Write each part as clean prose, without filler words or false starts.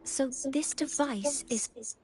So this device is...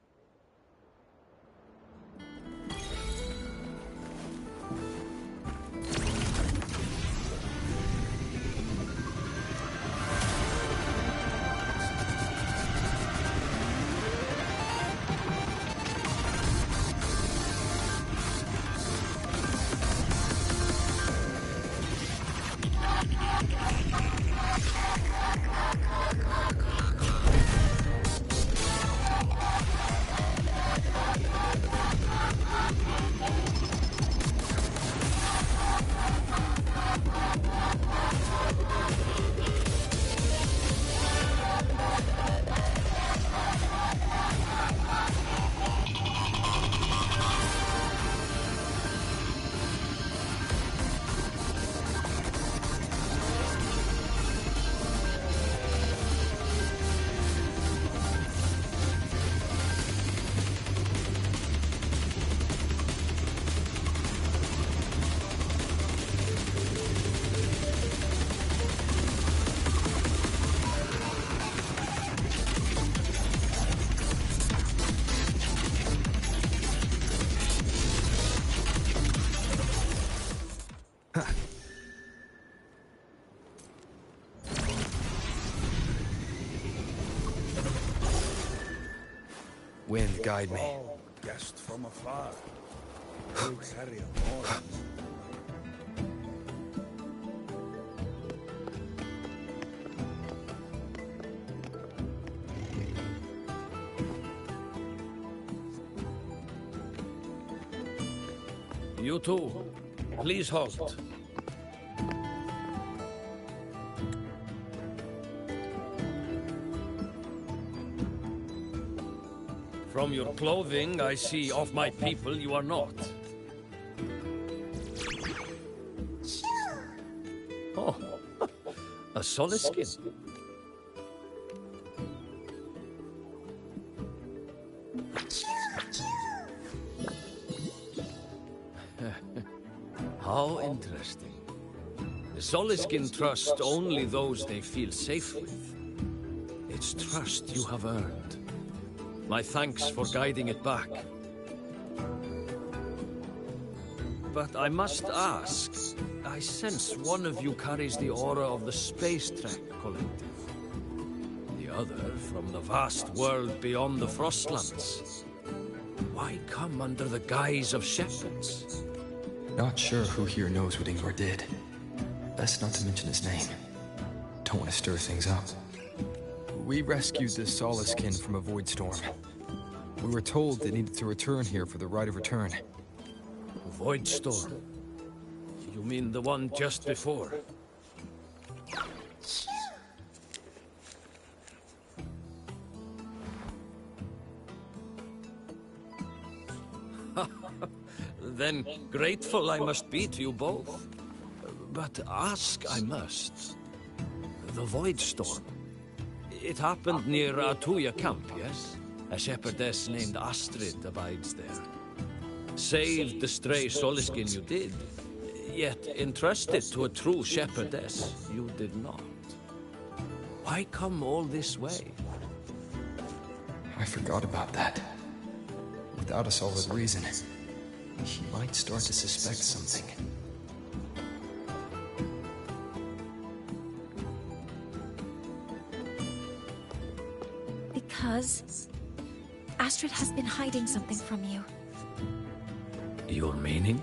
Wind, guide me. Oh, guest from afar. Who carry a horn? You too. Please halt. From your clothing, I see of my people you are not. Oh, a solid skin. How interesting. The Soliskin trust only those they feel safe with. It's trust you have earned. My thanks for guiding it back. But I must ask, I sense one of you carries the aura of the Space Trek Collective. The other from the vast world beyond the Frostlands. Why come under the guise of shepherds? Not sure who here knows what Ingvar did. Best not to mention his name. Don't want to stir things up. We rescued the Soliskin from a void storm. We were told they needed to return here for the Rite of Return. Void storm? You mean the one just before? Then grateful I must be to you both. But ask I must. The Void Storm. It happened near Atuya camp, yes? A shepherdess named Astrid abides there. Saved the stray Soliskin you did, yet entrusted to a true shepherdess you did not. Why come all this way? I forgot about that. Without a solid reason, he might start to suspect something. Because Astrid has been hiding something from you. Your meaning?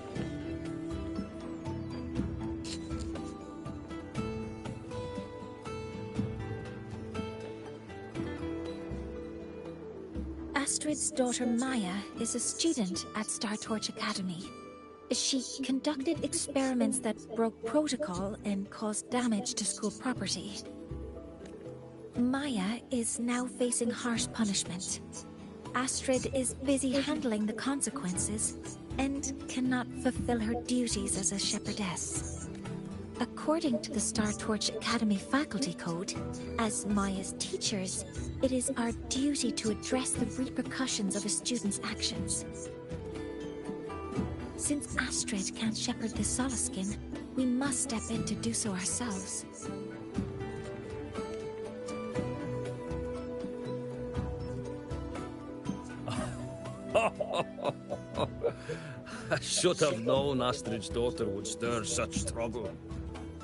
Astrid's daughter Maya is a student at Star Torch Academy. She conducted experiments that broke protocol and caused damage to school property. Maya is now facing harsh punishment. Astrid is busy handling the consequences and cannot fulfill her duties as a shepherdess. A According to the Star Torch Academy faculty code, as Maya's teachers, it is our duty to address the repercussions of a student's actions. Since Astrid can't shepherd the Solaskin, we must step in to do so ourselves. I should have known Astrid's daughter would stir such trouble.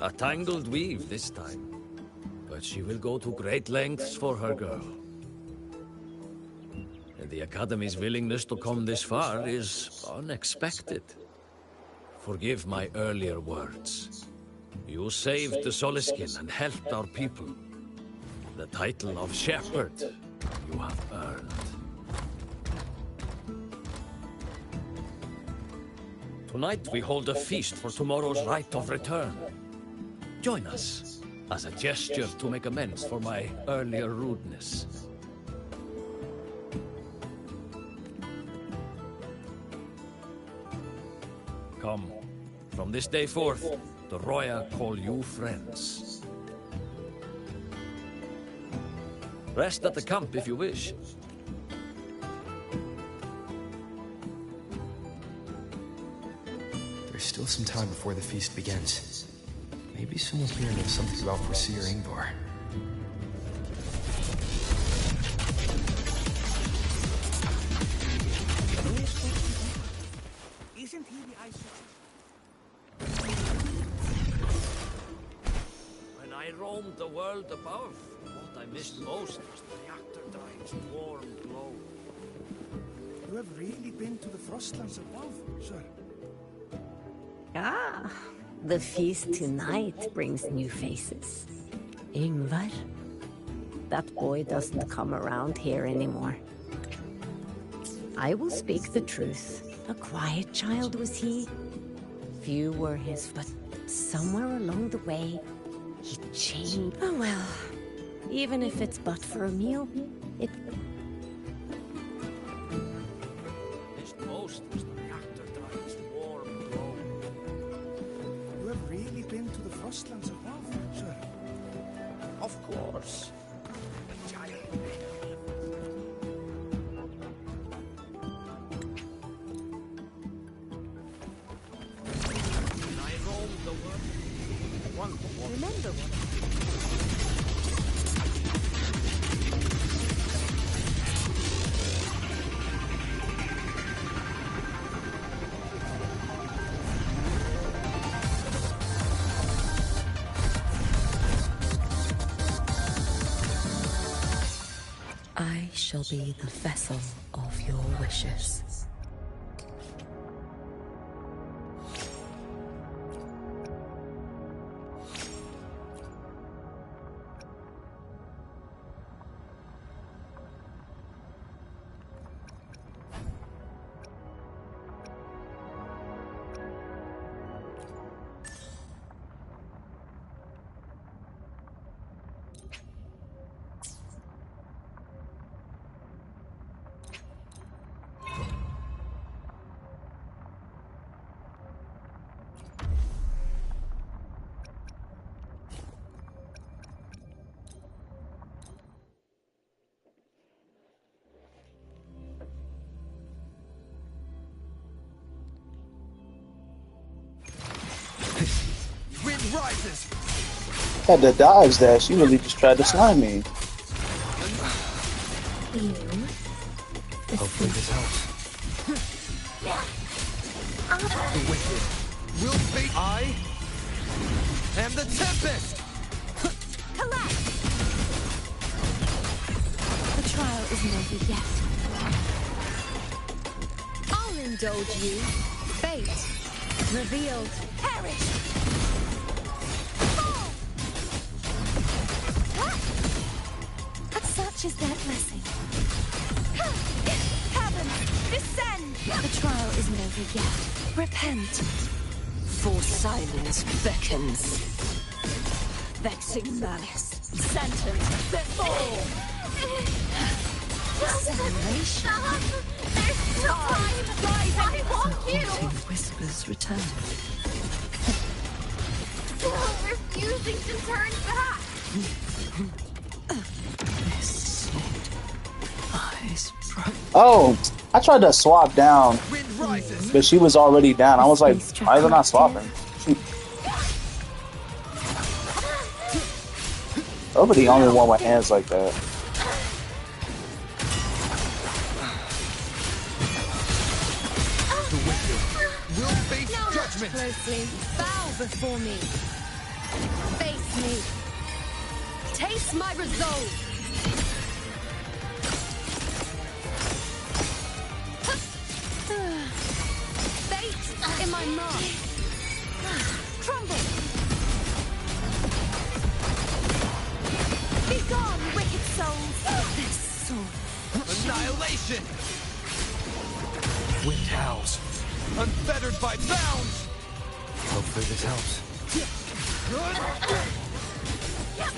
A tangled weave this time. But she will go to great lengths for her girl. And the Academy's willingness to come this far is unexpected. Forgive my earlier words. You saved the Solaskin and helped our people. The title of Shepherd you have earned. Tonight we hold a feast for tomorrow's rite of return. Join us, as a gesture to make amends for my earlier rudeness. Come, from this day forth, the Roya call you friends. Rest at the camp if you wish. There's still some time before the feast begins. Maybe someone here knows something about Foreseer Ingvar. Isn't he the ice? When I roamed the world above, what I missed most was the reactor drive's warm glow. You have really been to the Frostlands above, sir? Ah, the feast tonight brings new faces. Ingvar. That boy doesn't come around here anymore. I will speak the truth. A quiet child was he. Few were his, but somewhere along the way, he changed. Oh well, even if it's but for a meal, it... Missed most was the reactor drive's warm glow. You have really been to the Frostlands above, sir? Of course. When I roamed the world, Remember what? I shall be the vessel of your wishes. Wind rises! Had to dodge that. She really just tried to slime me. Hopefully this helps. The wicked will be. I am the Tempest! Collect! The trial isn't over yet. I'll indulge you. Fate. Revealed. Perish! Fall! What? Such is their blessing. Heaven, descend! The trial isn't over yet. Repent. For silence beckons. Vexing malice. Sentence before. Salvation. There's still time! Guys, I want you! Haunting whispers return. Refusing to turn back. This sword lies bright. Oh, I tried to swap down, Wind rises. but she was already down. I was like, why is it not swapping? I'll be the only one with hands like that. The wicked will face Now watch judgment. closely. Bow before me. Face me. Taste my resolve. Fate in my mark. Crumble. Be gone, wicked souls. This sword. Annihilation. Wind howls. Unfettered by bounds. Hopefully this helps.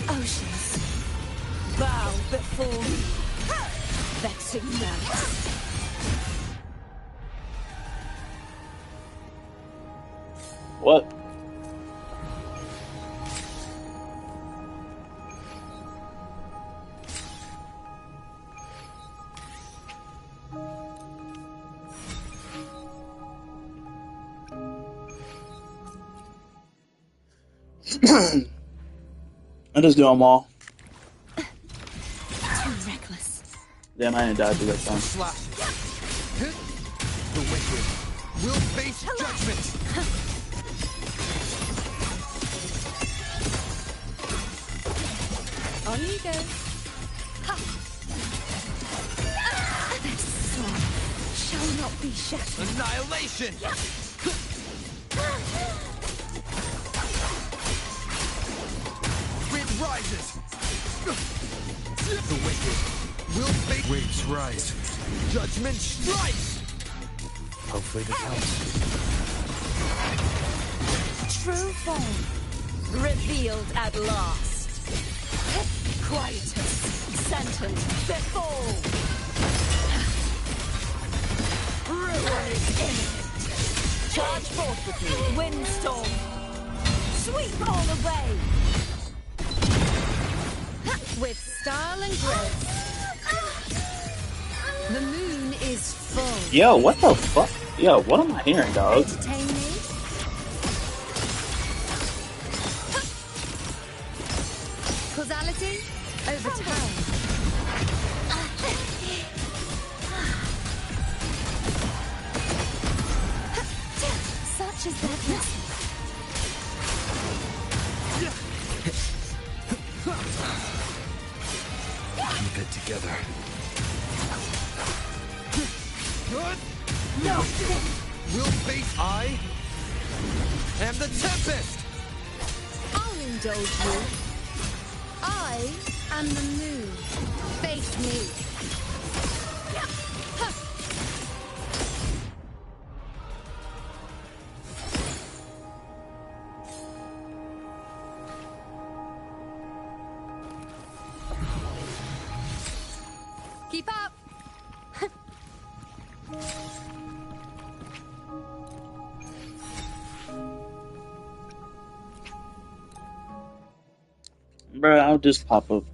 Oceans. Bow before me. Vexing malice. What? I just do them all. Too reckless. Damn, I didn't die through that time. Slashes. The wicked will face judgment. On you go. Ha. This sword shall not be shattered. Annihilation. Wind rises. The wicked will face. Waves rise. Judgment strikes. Hopefully this helps. True form revealed at last. Quietus, sentence, befall. Ruin is imminent. Charge forth with me, windstorm. Sweep all away. With style and grace. The moon is full. Yo, what the fuck? Yo, what am I hearing, dog? Entertain me. Causality over time. Such is their blessing. Keep it together. Good. No. Will face. I am the tempest. I'll indulge you. I am the moon. Face me. Keep up. Bro, I'll just pop up.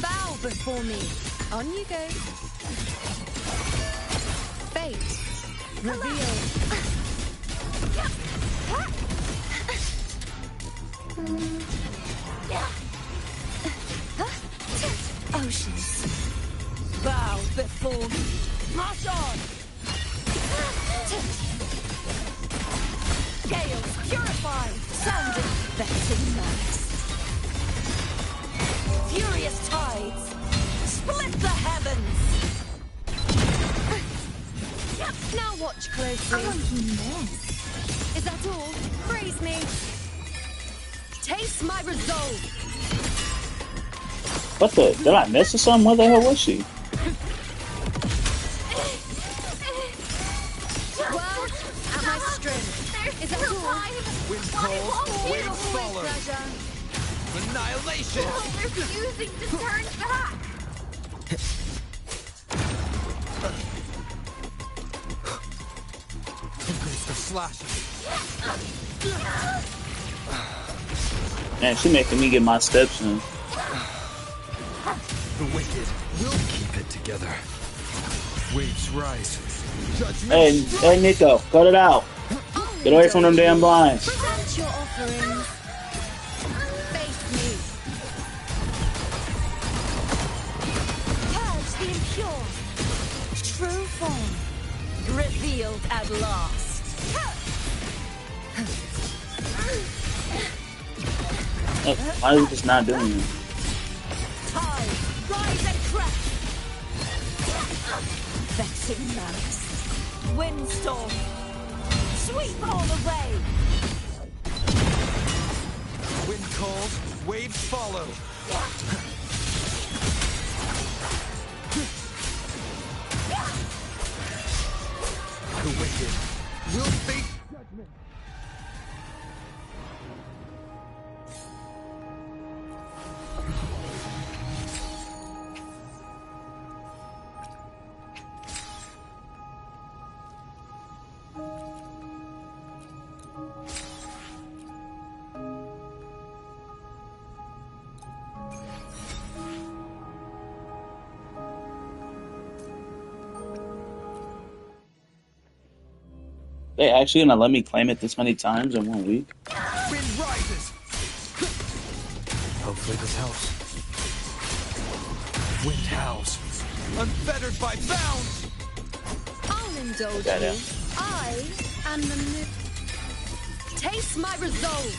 Bow before me. On you go. Fate. Reveal. Oceans. Bow before me. March on. Gales purify. Sounding vexing malice. Furious tides. Split the heavens. Now watch closely. Is that all? Praise me. Taste my resolve. What the? Did I miss or something? Where the hell was she? Well, at my strength. Is that all? Wind calls. Waves follow. Pleasure. Annihilation. Refusing to turn back. slashes. Man, she making me get my steps in. The wicked will keep it together. Waves rise. Hey, hey, Nico, cut it out. Get away from them damn blinds. Present your offerings. Face me. Purge the impure. True form. Revealed at last. Hey, why are we just not doing it? Tide, rise and crash. Vexing malice. Windstorm. Sweep all away. Wind calls, waves follow. The wicked will face judgment. They actually gonna let me claim it this many times in 1 week? Wind rises. Hopefully this helps. Wind howls. Unfettered by bounds. I'll indulge Yeah, yeah. you. I am the taste my resolve.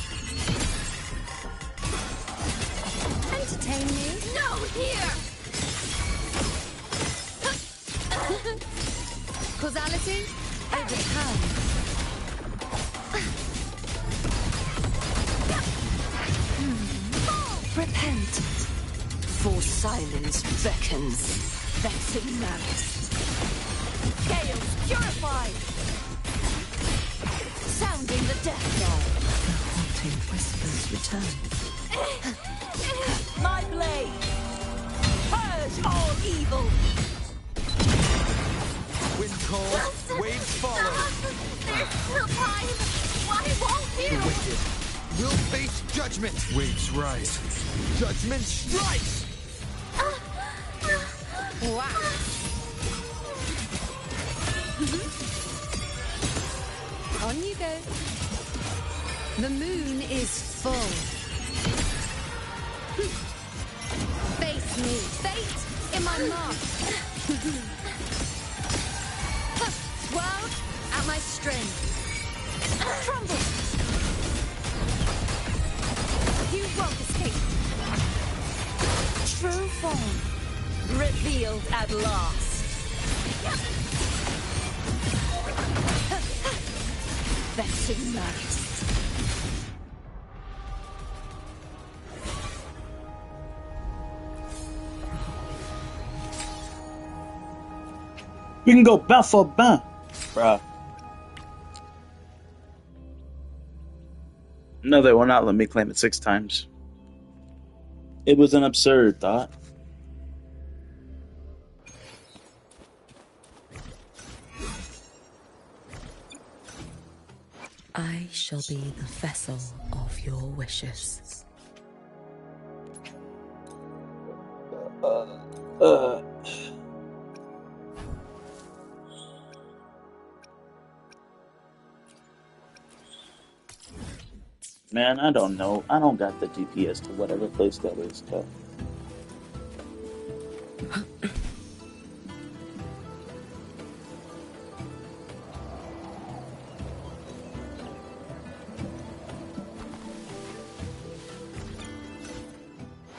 Entertain me. No, here. Causality, overcome. Repent. For silence beckons. Vexing malice. Chaos purified. Sounding the death knell. The haunting whispers return. My blade. Purge all evil. Wind calls, waves follow. There's still time. Why won't The you? wicked will face judgment. Waves rise. Judgment strikes. Wow. On you go. The moon is full. Face me. Fate in my mark. Swirl at my string. Crumble. You won't escape. True form. Revealed at last. Vexing malice. We can go bain for bain. Bruh. No, they will not let me claim it 6 times. It was an absurd thought. I shall be the vessel of your wishes. Man, I don't know. I don't got the GPS to whatever place that is. But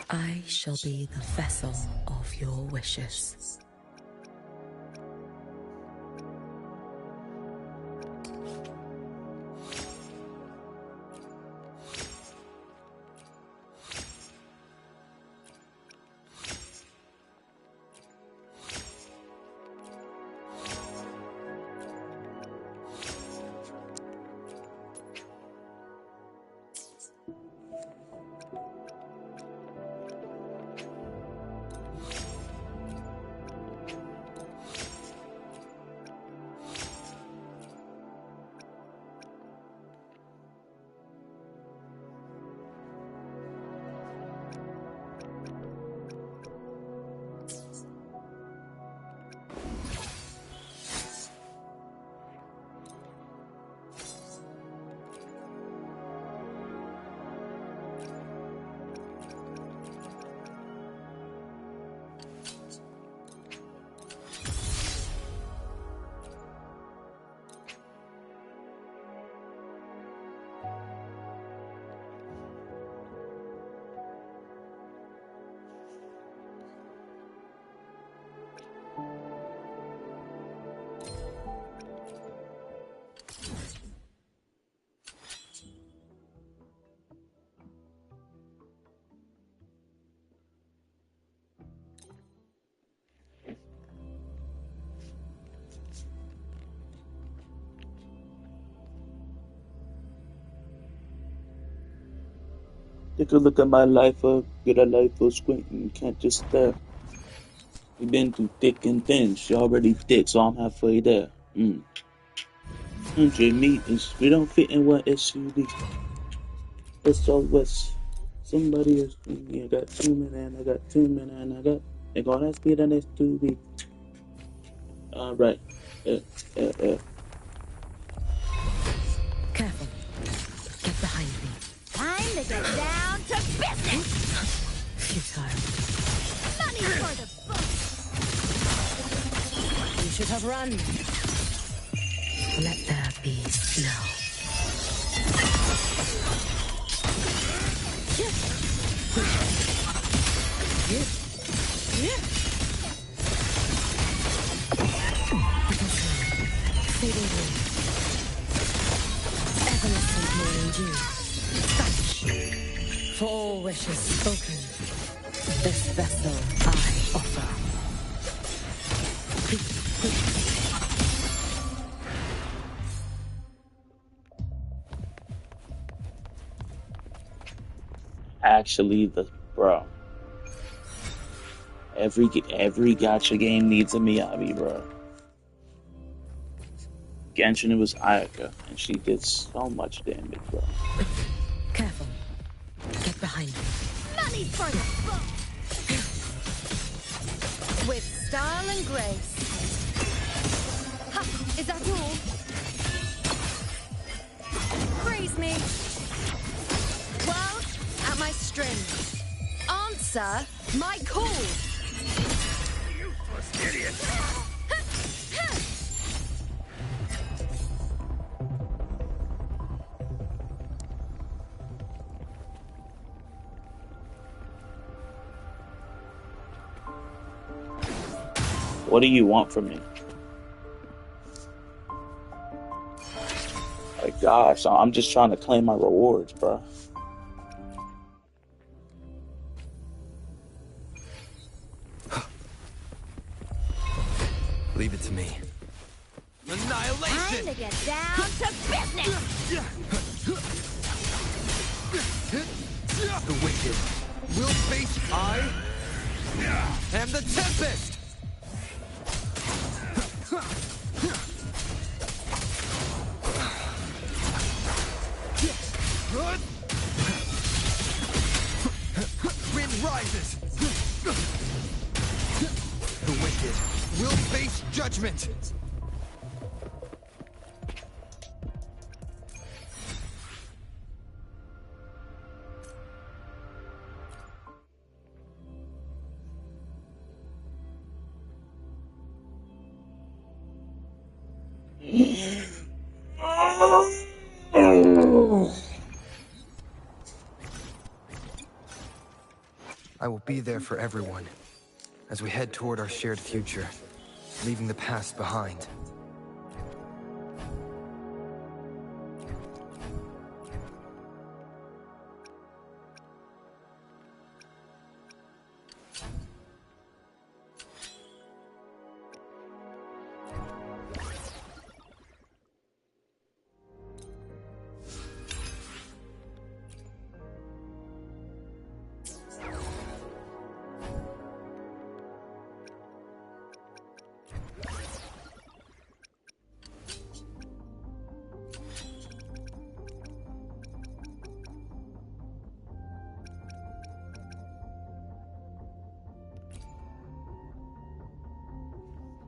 I shall be the vessel of your wishes. Take a look at my life, get a life for squinting. Can't just stare. We been through thick and thin. She already thick, so I'm halfway there. 100 meters. We don't fit in one SUV. SOS. Somebody else. I got 2 minutes. I got 2 minutes. And I got. They gonna ask me the next 2 weeks. Alright. Careful. Get behind me. Time to get down to business! Futile. Money for the book! You should have run. Let there be snow. Fading blue. Evanescent morning dew. Vanish. For all wishes spoken, this vessel I offer. Actually, bro. Every gacha game needs a Miyabi, bro. Genshin, it was Ayaka, and she did so much damage, bro. Careful. Get behind me. Money for the book! With style and grace. Ha! Is that all? Praise me. Well, at my strings. Answer my call. Useless idiot! What do you want from me? Like, gosh, I'm just trying to claim my rewards, bro. Leave it to me. Time to get down to business! The wicked will face I am the Tempest! Wind rises! The wicked will face judgment! I will be there for everyone as we head toward our shared future, leaving the past behind.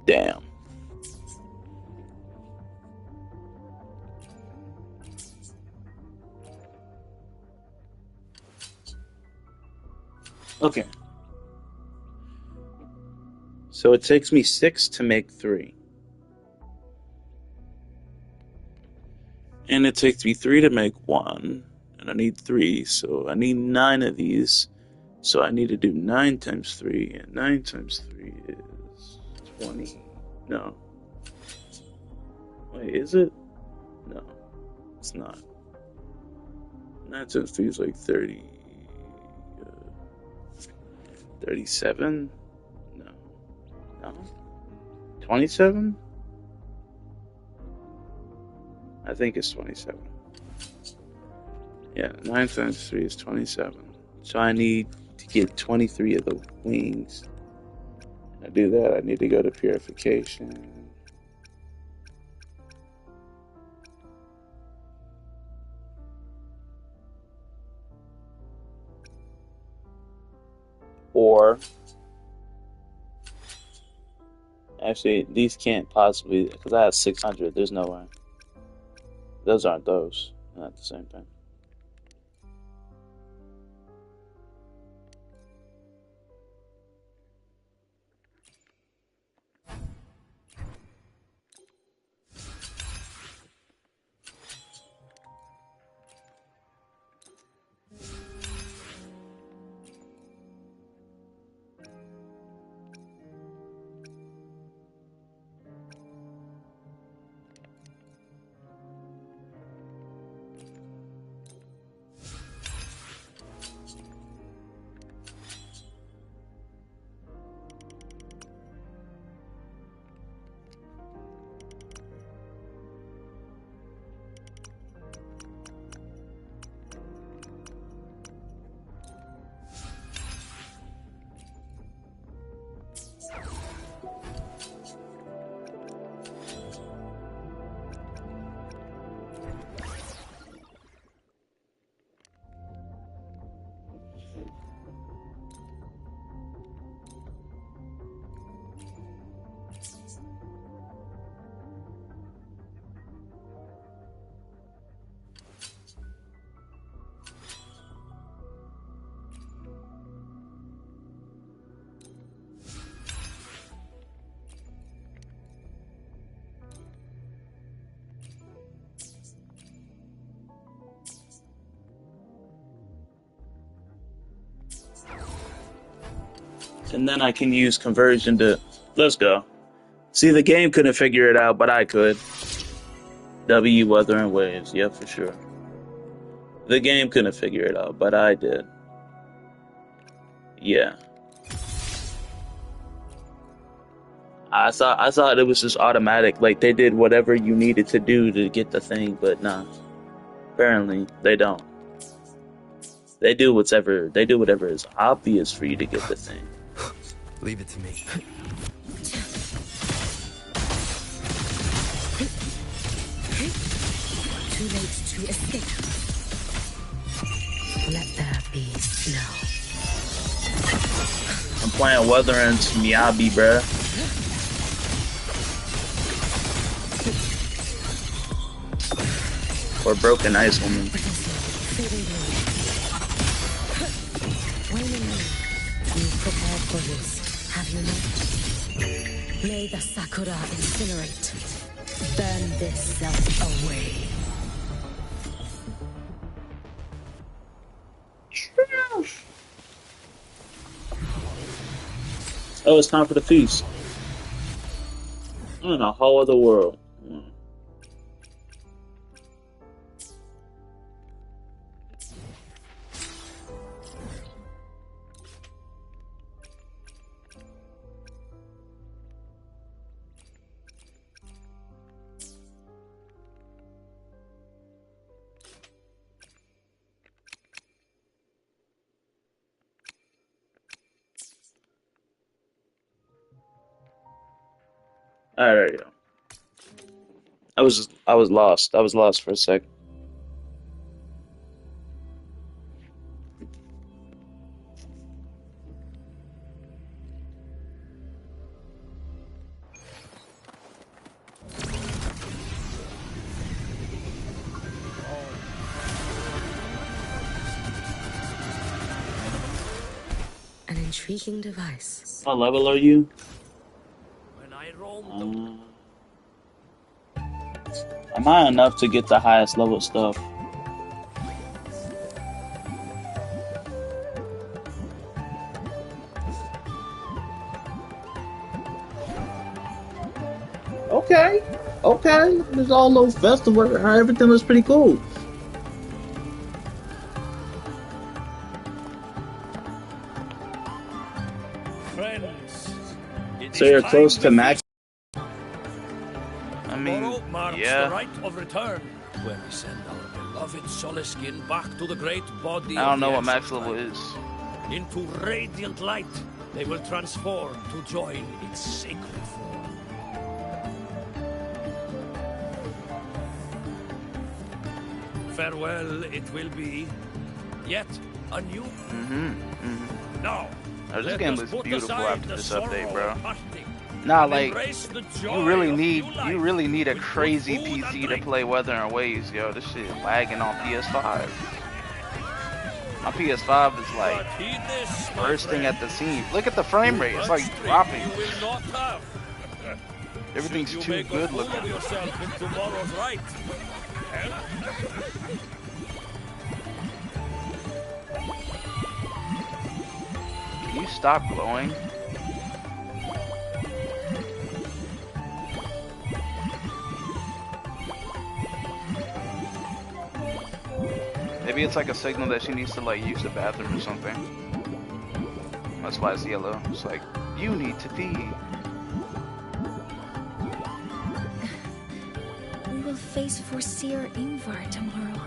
Damn. Okay. So it takes me 6 to make 3. And it takes me 3 to make 1. And I need 3, so I need 9 of these. So I need to do 9 times 3, and 9 times 3 is 20. No. Wait, is it? No, it's not. 9 times 3 is like 30. 37? No. No? 27? I think it's 27. Yeah, 9 times 3 is 27. So I need to get 23 of the wings. To do that, I need to go to purification. Or, actually, these can't possibly, because I have 600. There's no way. Those aren't those. Not the same thing. And then I can use conversion to... Let's go. See, the game couldn't figure it out, but I could. W Wuthering Waves, yeah, for sure. The game couldn't figure it out, but I did. Yeah. I thought it was just automatic, like they did whatever you needed to do to get the thing, but nah. Apparently, they don't. They do whatever is obvious for you to get the thing. Leave it to me. Too late to escape. Let there be snow. I'm playing Wuthering Miyabi, bruh. Or Broken Ice Woman. You prepared for this, have you not? May the Sakura incinerate. Burn this self away. Oh, it's time for the feast. I'm in a whole other world. Alright, there you go. I was lost. I was lost for a second. An intriguing device. What level are you? When I roamed Am I enough to get the highest level stuff? Okay. Okay. There's all those festivals. Everything was pretty cool. friends. So you're close to max. I mean, Tomorrow marks yeah. the rite of return, where we send our beloved Soliskin back to the great body I don't of know the what max ancient level light. is. Into radiant light, they will transform to join its sacred form. Farewell it will be, yet a new... Now, Oh, this let game us looks put beautiful aside after the this sorrow update, of bro. parting Nah, and like, embrace the you joy really of need new you life really need a with good crazy food and PC to drink. play Wuthering Waves, yo. This shit lagging on PS5. My PS5 is like But heed this, my bursting friend. at the seams. Look at the frame rate; it's like Much drink dropping. You will not have. Everything's Should you too make good a fool looking. of yourself in tomorrow's right. Can you stop glowing? Maybe it's like a signal that she needs to like use the bathroom or something. That's why it's yellow. It's like, you need to pee. We will face Forseer Ingvar tomorrow.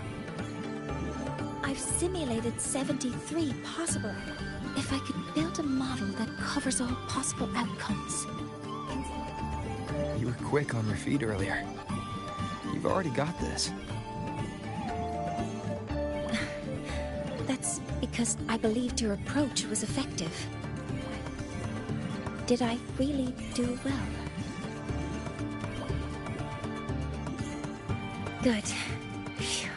I've simulated 73 possible. If I could build a model that covers all possible outcomes. You were quick on your feet earlier. You've already got this. That's because I believed your approach was effective. Did I really do well? Good. Phew.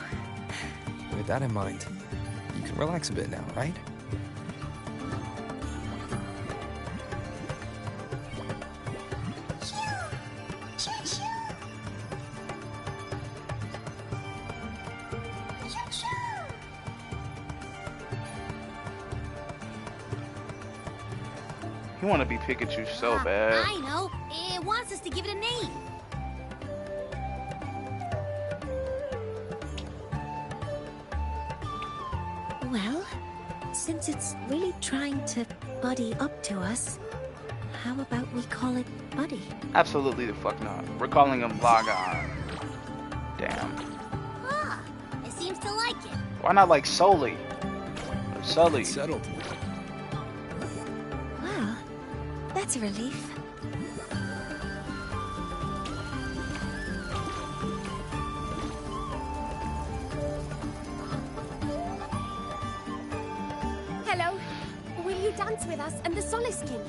With that in mind, you can relax a bit now, right? You want to be Pikachu so bad. I know. It wants us to give it a name. Well, since it's really trying to buddy up to us, how about we call it Buddy? Absolutely the fuck not. We're calling him Logon. Damn. Huh. It seems to like it. Why not like Sully? Or Sully. It's settled. Well, that's a relief. Hello. Will you dance with us and the Soliskin?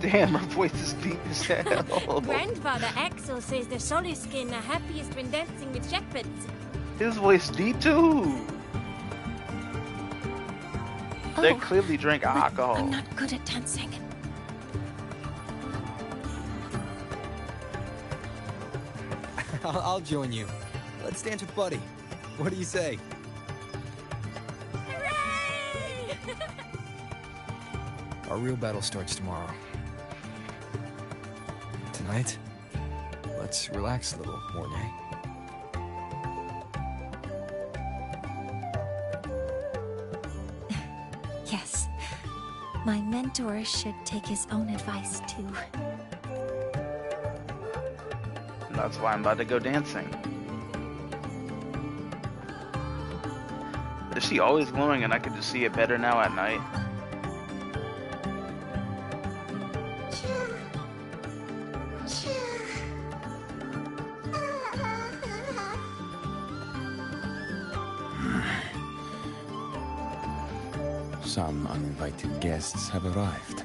Damn, her voice is deep as hell. Grandfather Axel says the Soliskin are happiest when dancing with shepherds. His voice deep too. They Oh, clearly drink but alcohol. I'm not good at dancing. I'll join you. Let's dance with Buddy. What do you say? Hooray! Our real battle starts tomorrow. Tonight, let's relax a little, Mornay. Yes. My mentor should take his own advice too. That's why I'm about to go dancing. Is she always glowing and I can just see it better now at night? Some uninvited guests have arrived.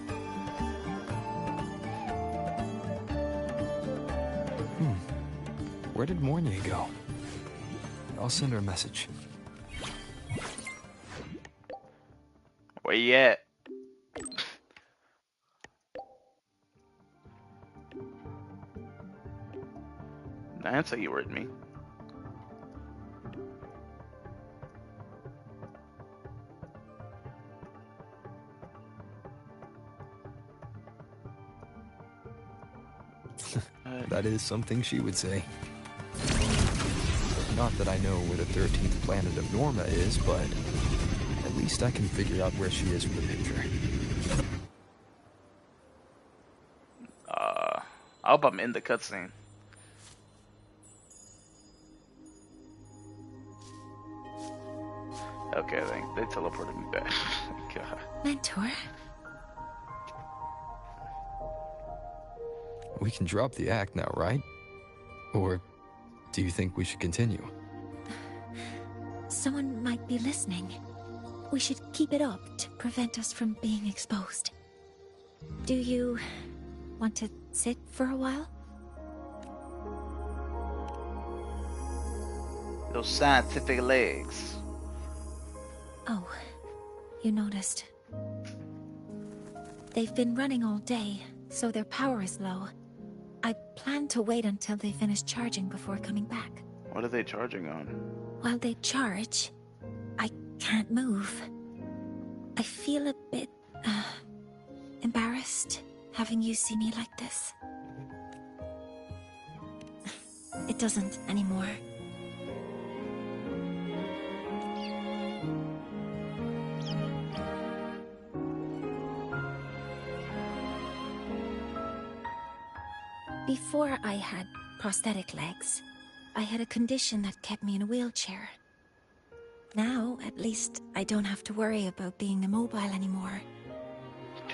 Where did Mornay go? I'll send her a message. Where you at? I didn't say you were at me. That is something she would say. Not that I know where the 13th planet of Norma is, but at least I can figure out where she is from the picture. I hope I'm in the cutscene. Okay, I think they teleported me back. God. Mentor? We can drop the act now, right? Or do you think we should continue? Someone might be listening. We should keep it up to prevent us from being exposed. Do you want to sit for a while? Those scientific legs. Oh, you noticed. They've been running all day, so their power is low. I plan to wait until they finish charging before coming back. What are they charging on? While they charge, I can't move. I feel a bit, embarrassed having you see me like this. It doesn't anymore. Before I had prosthetic legs, I had a condition that kept me in a wheelchair. Now, at least, I don't have to worry about being immobile anymore.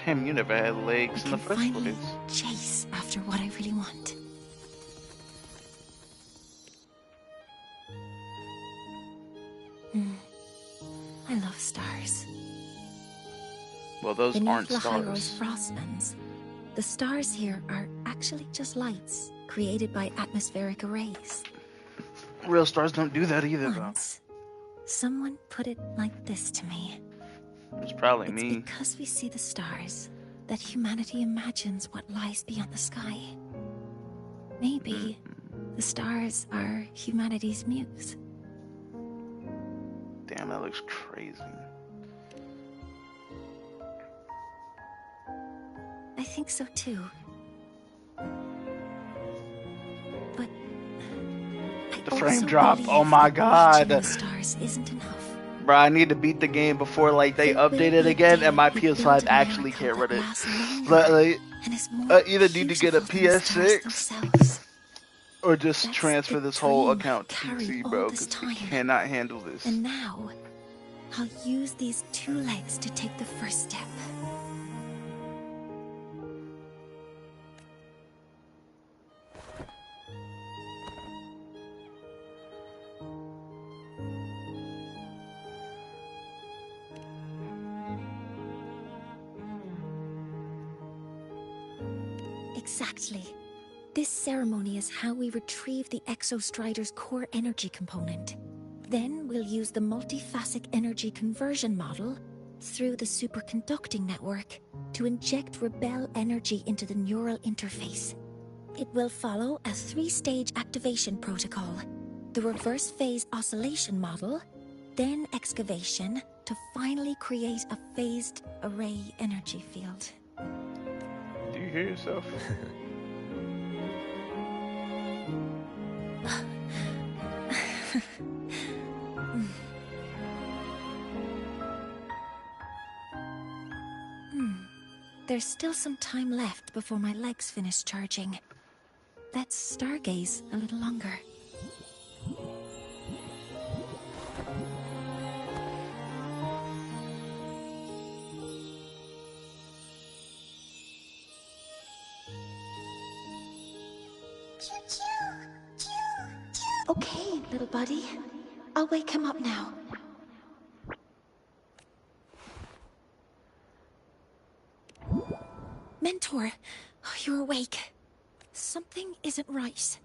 Damn, you never had legs in the first finally place. Chase after what I really want. I love stars. Well, those Beneath aren't Lahairo's stars. frostlands, the stars here are actually just lights created by atmospheric arrays. Real stars don't do that either, though. Once, someone put it like this to me. It's probably It's me. because we see the stars that humanity imagines what lies beyond the sky. Maybe the stars are humanity's muse. Damn, that looks crazy. I think so too. But The frame drop. Oh my god. the stars isn't enough. Bro, I need to beat the game before like they update it again and my PS5 actually can't run it. Like, either need to get a PS6 or just transfer this whole account to PC, bro, because we cannot handle this. And now, I'll use these two legs to take the first step. Exactly. This ceremony is how we retrieve the Exostrider's core energy component. Then we'll use the multiphasic energy conversion model through the superconducting network to inject rebel energy into the neural interface. It will follow a 3-stage activation protocol. The reverse phase oscillation model, then excavation to finally create a phased array energy field. Do you hear yourself? There's still some time left before my legs finish charging. Let's stargaze a little longer. Okay, little buddy. I'll wake him up now. Mentor, you're awake. Something isn't right.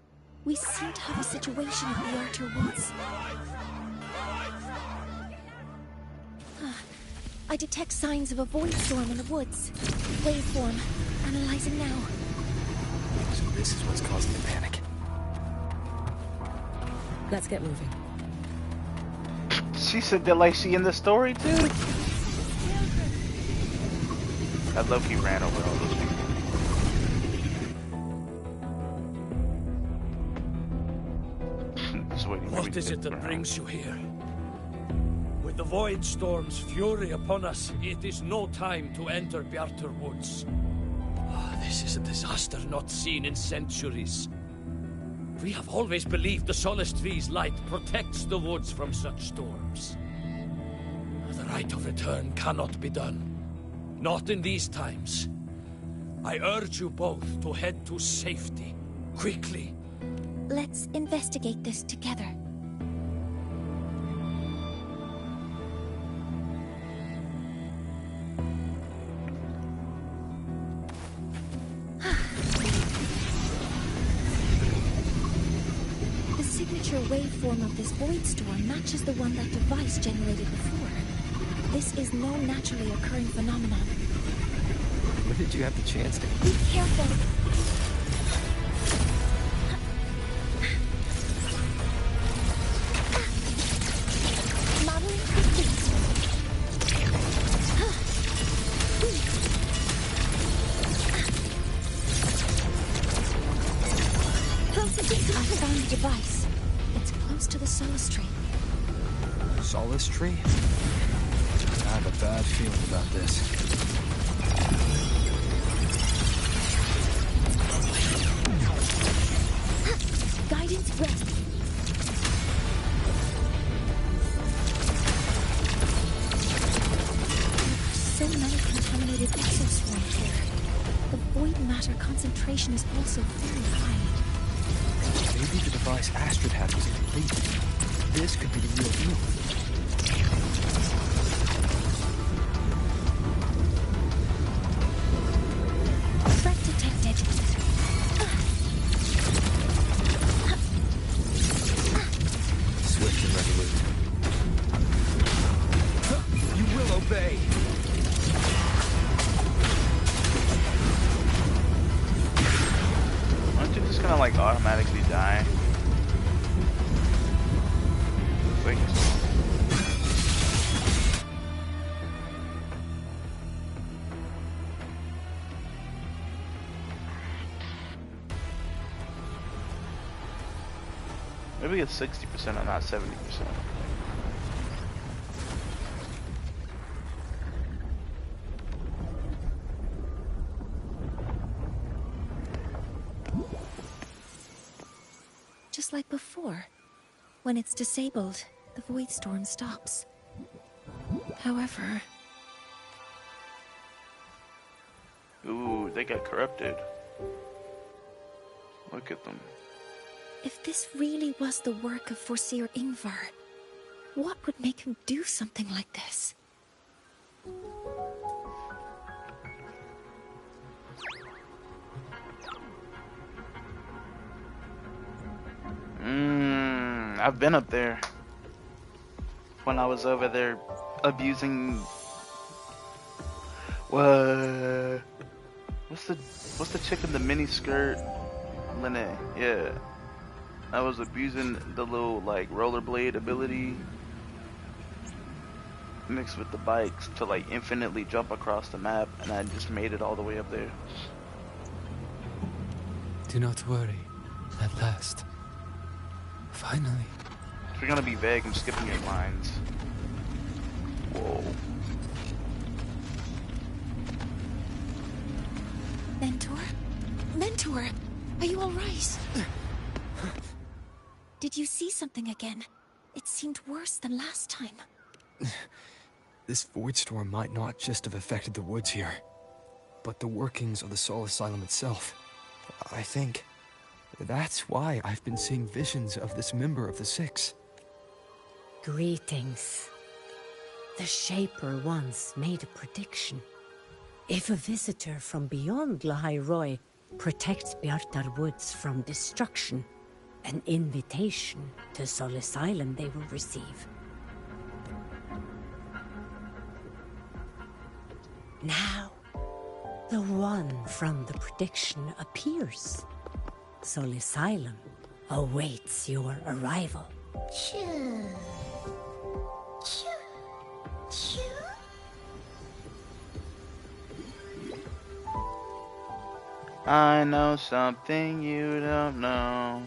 We seem to have a situation at the Archer Woods. I detect signs of a void storm in the woods. Waveform. Analyzing now. So this is what's causing the panic. Let's get moving. She said that like she in the story too. I love he ran over all those people. What is it that brings you here? With the Void Storm's fury upon us, it is no time to enter Bjartur Woods. This is a disaster not seen in centuries. We have always believed the Solace Tree's light protects the woods from such storms. The rite of return cannot be done. Not in these times. I urge you both to head to safety. Quickly. Let's investigate this together. The signature waveform of this void storm matches the one that device generated before. This is no naturally occurring phenomenon. When did you have the chance to... Be careful! Modeling complete. Processing. I found the device. It's close to the Solace Tree. Solace Tree? I have a bad feeling about this. Guidance ready. So many contaminated exoswarms here. The void matter concentration is also very high. Maybe the device Astrid had was incomplete. This could be the real deal. Threat detected. Swift and resolute. You will obey. Aren't you just gonna like automatically die? Wait. Maybe it's 60% and not 70%. Just like before. When it's disabled, the void storm stops. However... Ooh, they got corrupted. Look at them. If this really was the work of Foreseer Ingvar, what would make him do something like this? I've been up there. When I was over there abusing... What's the chick in the mini skirt? Lene, yeah. I was abusing the little like rollerblade ability mixed with the bikes to like infinitely jump across the map, and I just made it all the way up there. Do not worry. At last. Finally. If you're gonna be vague, I'm skipping your lines. Whoa. Mentor? Mentor! Are you alright? Did you see something again? It seemed worse than last time. This void storm might not just have affected the woods here, but the workings of the Soul Asylum itself. I think that's why I've been seeing visions of this member of the Six. Greetings. The Shaper once made a prediction. If a visitor from beyond Lahai Roy protects Bjartar Woods from destruction, an invitation to Soul Asylum they will receive. Now, the one from the prediction appears. Soul Asylum awaits your arrival. Choo. Choo. Choo. I know something you don't know.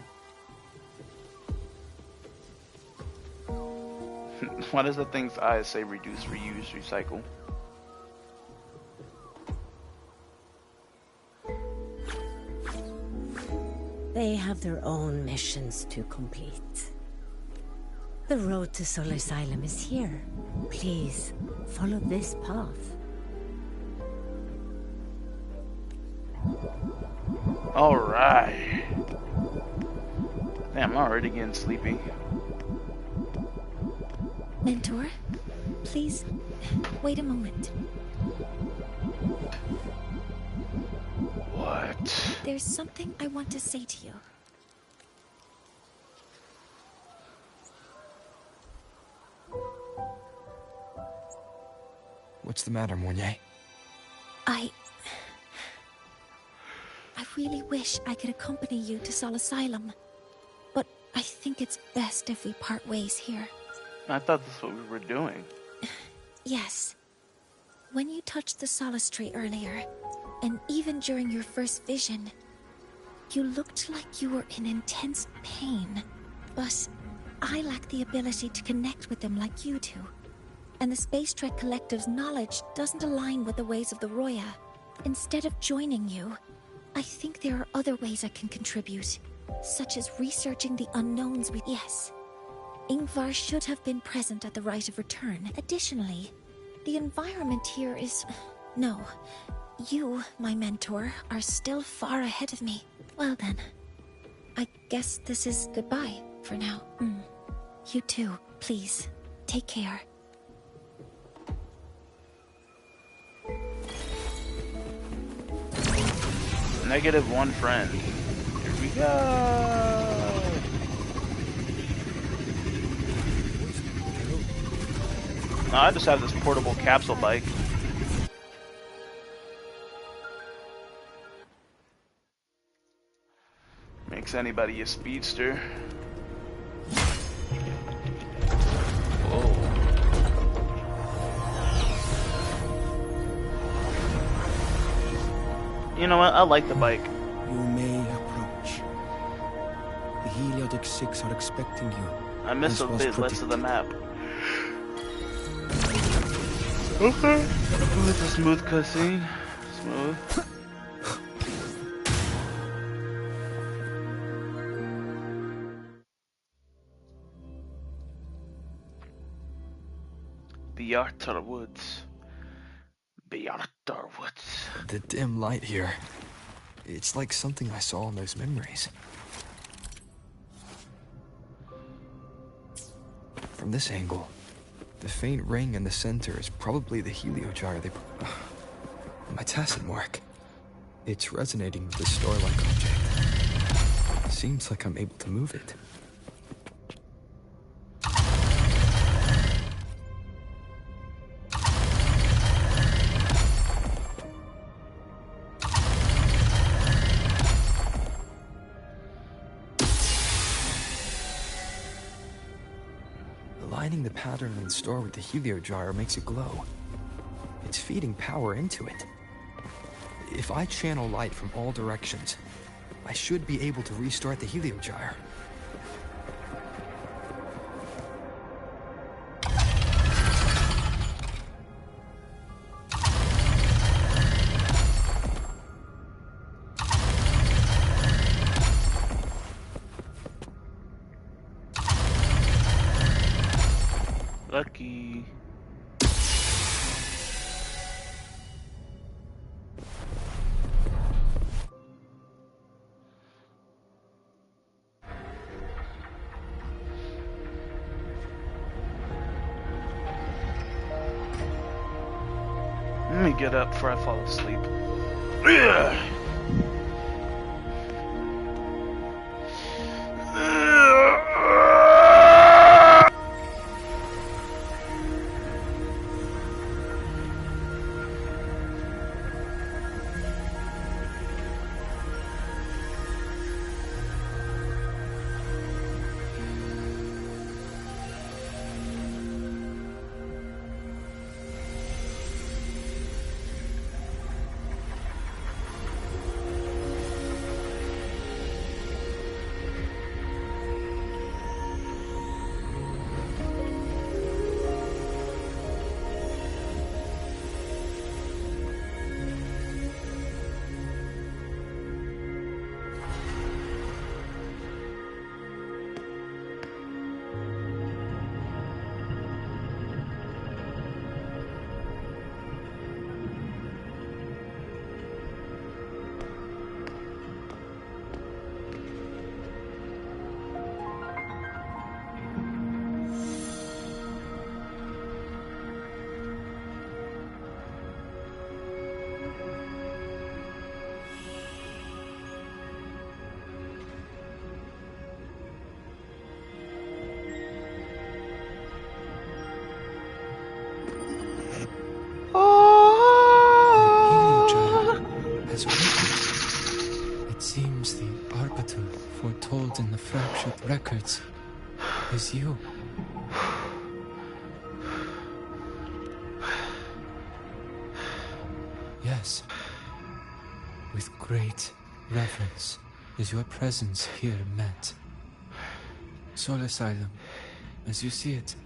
Why does the thing's eyes say reduce, reuse, recycle? They have their own missions to complete. The road to Soul Asylum is here. Please, follow this path. Alright. Damn, I'm already getting sleepy. Mentor, please, wait a moment. What? There's something I want to say to you. What's the matter, Mornier? I really wish I could accompany you to Sol Asylum, but I think it's best if we part ways here. I thought that's what we were doing. Yes. When you touched the solace tree earlier, and even during your first vision, you looked like you were in intense pain. But I lack the ability to connect with them like you do. And the Space Trek Collective's knowledge doesn't align with the ways of the Roya. Instead of joining you, I think there are other ways I can contribute, such as researching the unknowns with... Yes. Ingvar should have been present at the rite of return. Additionally, the environment here is... No. You, my mentor, are still far ahead of me. Well then, I guess this is goodbye for now. You too, please. Take care. -1 friend. Here we go. No, I just have this portable capsule bike. Makes anybody a speedster. You know what? I like the bike. You may approach. The Heliotic Six are expecting you. I missed a bit less of the map. Okay. Oh, it's a smooth cutscene. Smooth. Bjartar Woods. Bjartar Woods. The dim light here. It's like something I saw in those memories. From this angle, the faint ring in the center is probably the heliogyre they... My tacit mark. It's resonating with the star-like object. Seems like I'm able to move it. Aligning the pattern in the star with the heliogyre makes it glow. It's feeding power into it. If I channel light from all directions, I should be able to restart the heliogyre. Lucky. Let me get up before I fall asleep. records is you. Yes. With great reverence is your presence here met. Soul Asylum, as you see it,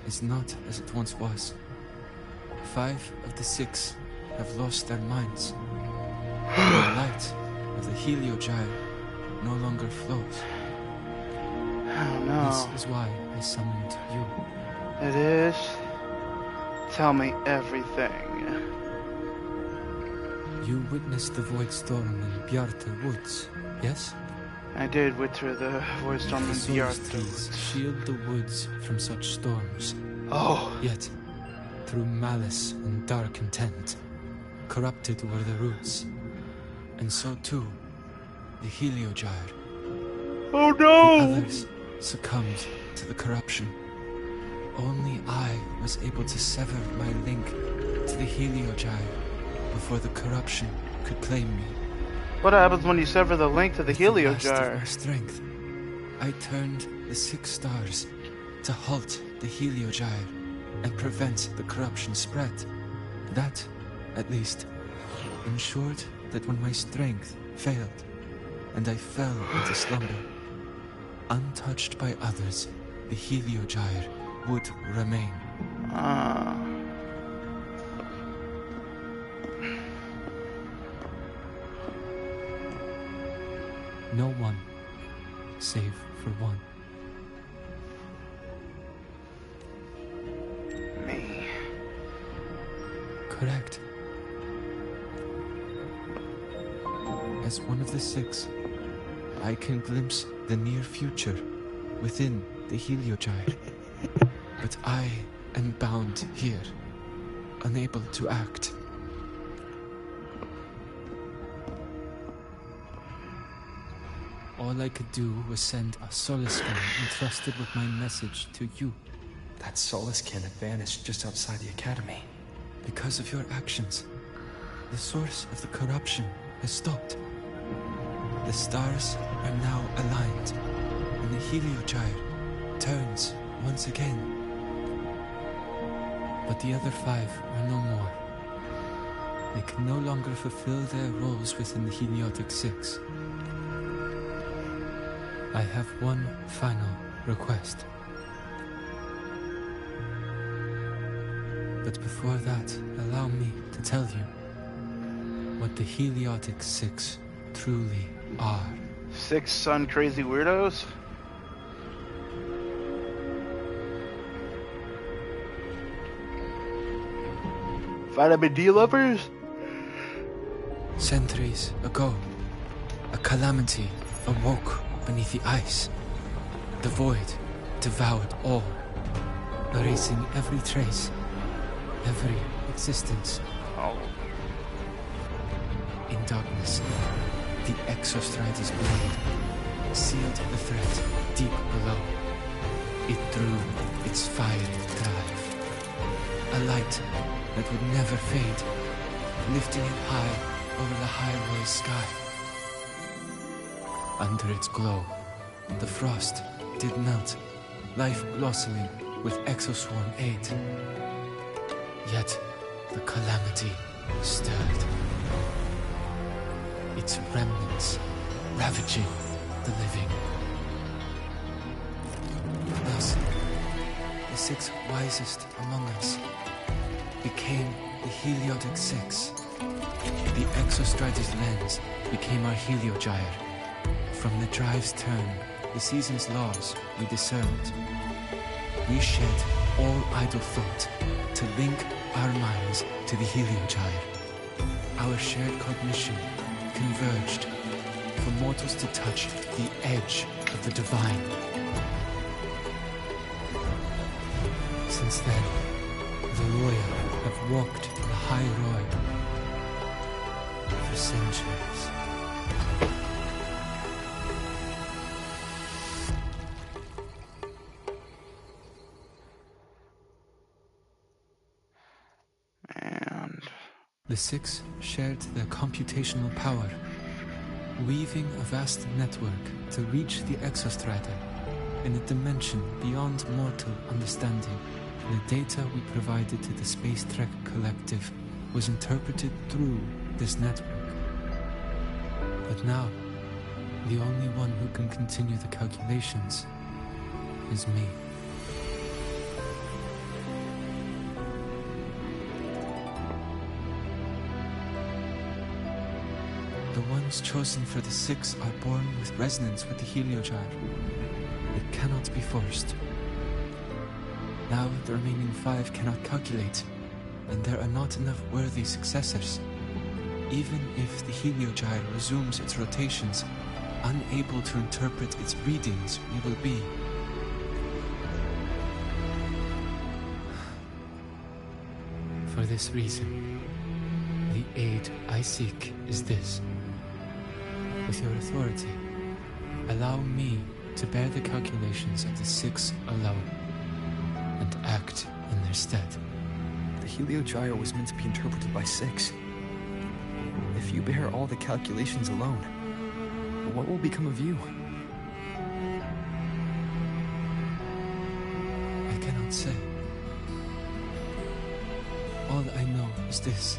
is not as it once was. 5 of the 6 have lost their minds. The light of the Heliogyre no longer flows. Oh no. This is why I summoned you. It is? Tell me everything. You witnessed the Void Storm in Bjarta Woods, yes? I did wither the Void Storm in The Soul's Bjarta trees Woods. shield the woods from such storms. Oh. Yet, through malice and dark intent, corrupted were the roots. And so too, the Heliogyre. Oh no! The others succumbed to the corruption. Only I was able to sever my link to the Heliogyre before the corruption could claim me. What happens when you sever the link to the With the last of Heliogyre? my strength, I turned the 6 stars to halt the Heliogyre and prevent the corruption spread. That, at least, ensured that when my strength failed and I fell into slumber, untouched by others, the Heliogyre would remain. No one, save for one. Me. Correct. As one of the 6, I can glimpse the near future within the Heliogyre. But I am bound here, unable to act. All I could do was send a Solaskin entrusted with my message to you. That Solaskin had vanished just outside the academy. Because of your actions, the source of the corruption has stopped. The stars are now aligned, and the Heliogyre turns once again. But the other 5 are no more. They can no longer fulfill their roles within the Heliotic 6. I have one final request. But before that, allow me to tell you what the Heliotic 6 truly are. 6 sun crazy weirdos? Vitamin D lovers? Centuries ago, a calamity awoke beneath the ice. The void devoured all, erasing every trace, every existence. In darkness, the Exostrider's blade sealed the threat deep below. It drew its fiery drive, a light that would never fade, lifting it high over the highway sky. Under its glow, the frost did melt, life blossoming with Exoswarm aid. Yet, the calamity stirred. Its remnants ravaging the living. Thus, the 6 wisest among us became the Heliotic 6. The Exostrider's lens became our Heliogyre. From the drive's turn, the season's laws we discerned. We shed all idle thought to link our minds to the Heliogyre. Our shared cognition converged for mortals to touch the edge of the divine. Since then, the Roya have walked the High Road for centuries. The 6 shared their computational power, weaving a vast network to reach the Exostrider in a dimension beyond mortal understanding. The data we provided to the Space Trek Collective was interpreted through this network. But now, the only one who can continue the calculations is me. The ones chosen for the 6 are born with resonance with the Heliogyre. It cannot be forced. Now the remaining 5 cannot calculate, and there are not enough worthy successors. Even if the Heliogyre resumes its rotations, unable to interpret its readings, we will be. For this reason, the aid I seek is this. With your authority, allow me to bear the calculations of the 6 alone, and act in their stead. The Heliogyre was meant to be interpreted by 6. If you bear all the calculations alone, what will become of you? I cannot say. All I know is this.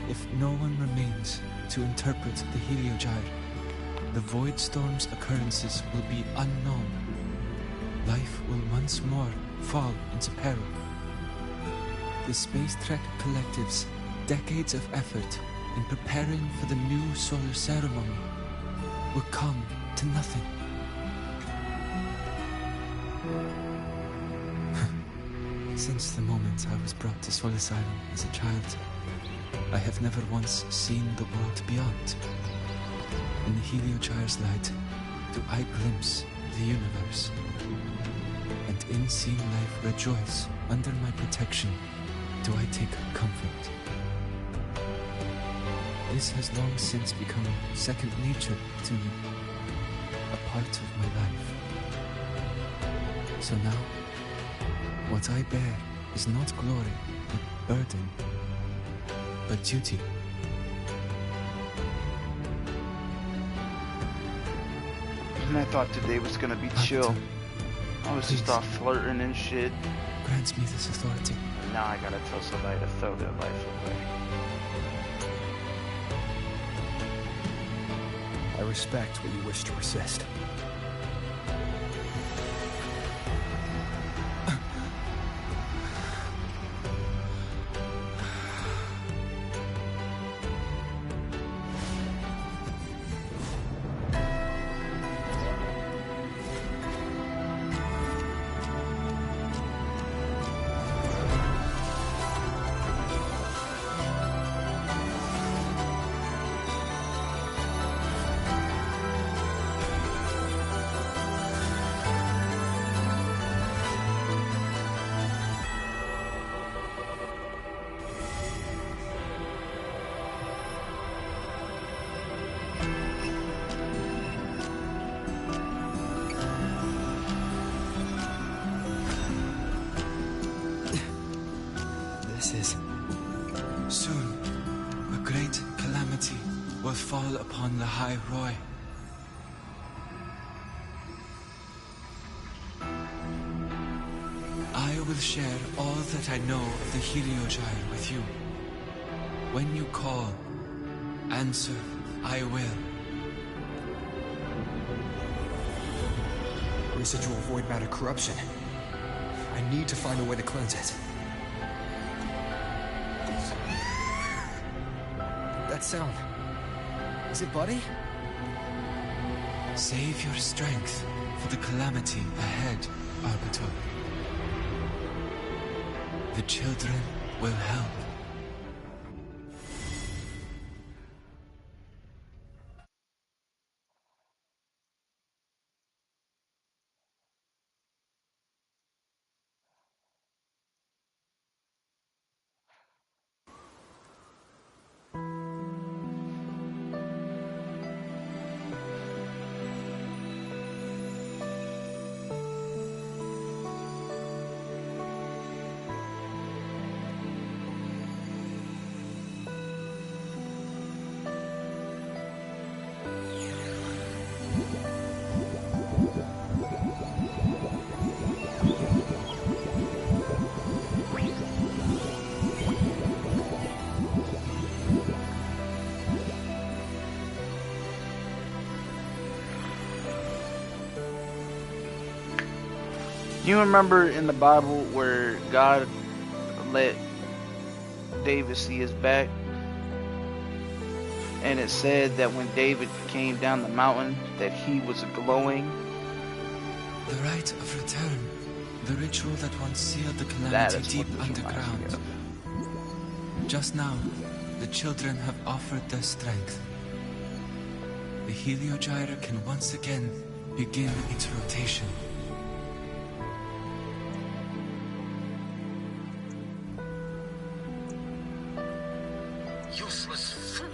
If no one remains to interpret the Heliogyre, the Void Storm's occurrences will be unknown. Life will once more fall into peril. The Space Trek Collective's decades of effort in preparing for the new solar ceremony will come to nothing. Since the moment I was brought to Solace Island as a child, I have never once seen the world beyond. In the Heliogyre's light, do I glimpse the universe. And in seeing life rejoice under my protection, do I take comfort. This has long since become second nature to me, a part of my life. So now, what I bear is not glory, but burden, but duty. And I thought today was gonna be chill. I was just off flirting and shit. Grant me this authority. Now I gotta tell somebody to throw their life away. I respect what you wish to persist. Soon, a great calamity will fall upon the High Roy. I will share all that I know of the Heliogyre with you. When you call, answer, I will. Residual void matter corruption. I need to find a way to cleanse it. That sound. Is it Buddy? Save your strength for the calamity ahead, Arbiter. The children will help. You remember in the Bible where God let David see his back? And it said that when David came down the mountain that he was glowing. The rite of return. The ritual that once sealed the calamity deep underground. Just now, the children have offered their strength. The Heliogyre can once again begin its rotation. Useless fool!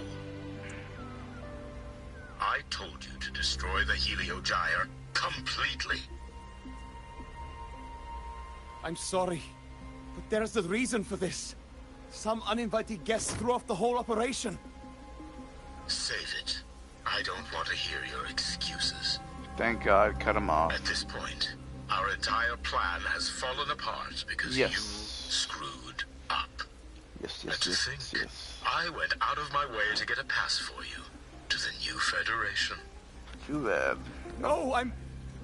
I told you to destroy the Heliogyre completely. I'm sorry, but there's a reason for this. Some uninvited guests threw off the whole operation. Save it. I don't want to hear your excuses. Thank God, cut him off. At this point, our entire plan has fallen apart because you screwed up. Yes, and to think, I went out of my way to get a pass for you to the new Federation. Too bad. No, I'm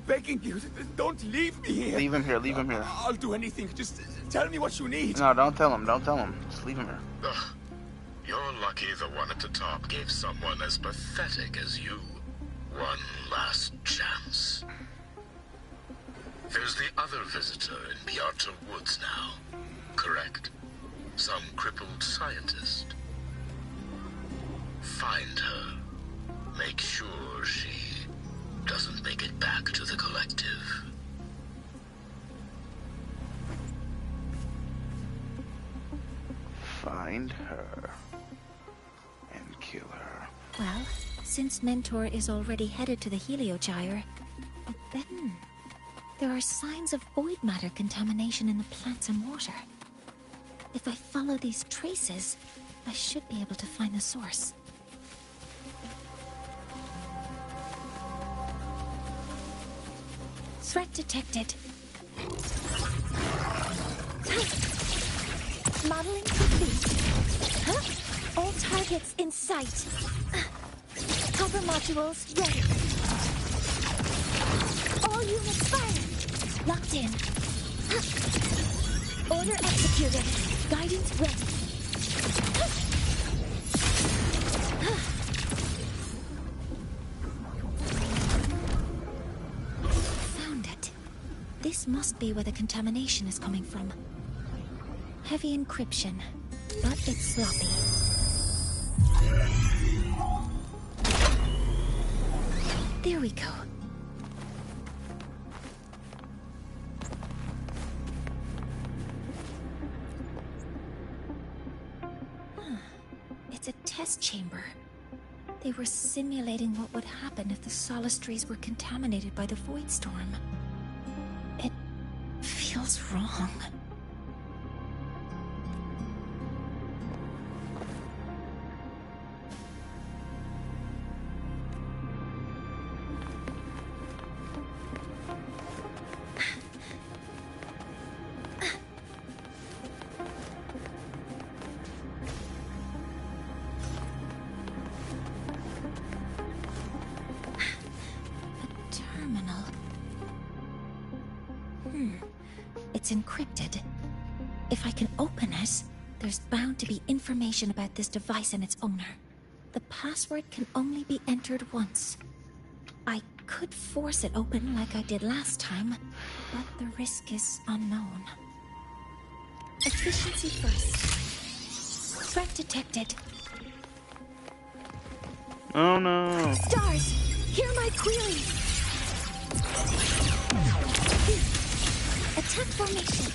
begging you, don't leave me here. Leave him here, leave him here. I'll do anything, just tell me what you need. No, don't tell him, don't tell him. Just leave him here. Ugh. You're lucky the one at the top gave someone as pathetic as you one last chance. There's the other visitor in Bjarta Woods now, correct? Some crippled scientist. Find her. Make sure she doesn't make it back to the collective. Find her and kill her. Well, since Mentor is already headed to the Heliogyre, then there are signs of void matter contamination in the plants and water. If I follow these traces, I should be able to find the source. Threat detected. Modeling complete. Huh? All targets in sight. Cover modules ready. All units firing. Locked in. Order executed. Guidance ready. Found it. This must be where the contamination is coming from. Heavy encryption, but it's sloppy. There we go. It's a test chamber. They were simulating what would happen if the Solace trees were contaminated by the Void Storm. It feels wrong. It's encrypted. If I can open it, there's bound to be information about this device and its owner. The password can only be entered once. I could force it open like I did last time, but the risk is unknown. Efficiency first. Threat detected. Oh no. Stars, hear my query. Attack formation.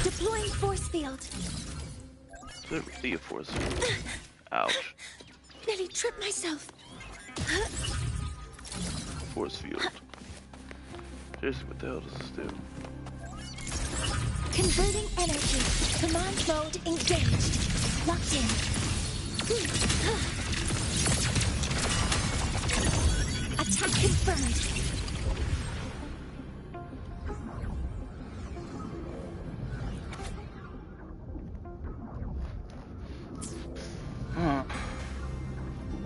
Deploying force field. Is it really a force field? Ouch. Nearly tripped myself. Force field. Seriously, what the hell does this do? Converting energy. Command mode engaged. Locked in. Attack confirmed.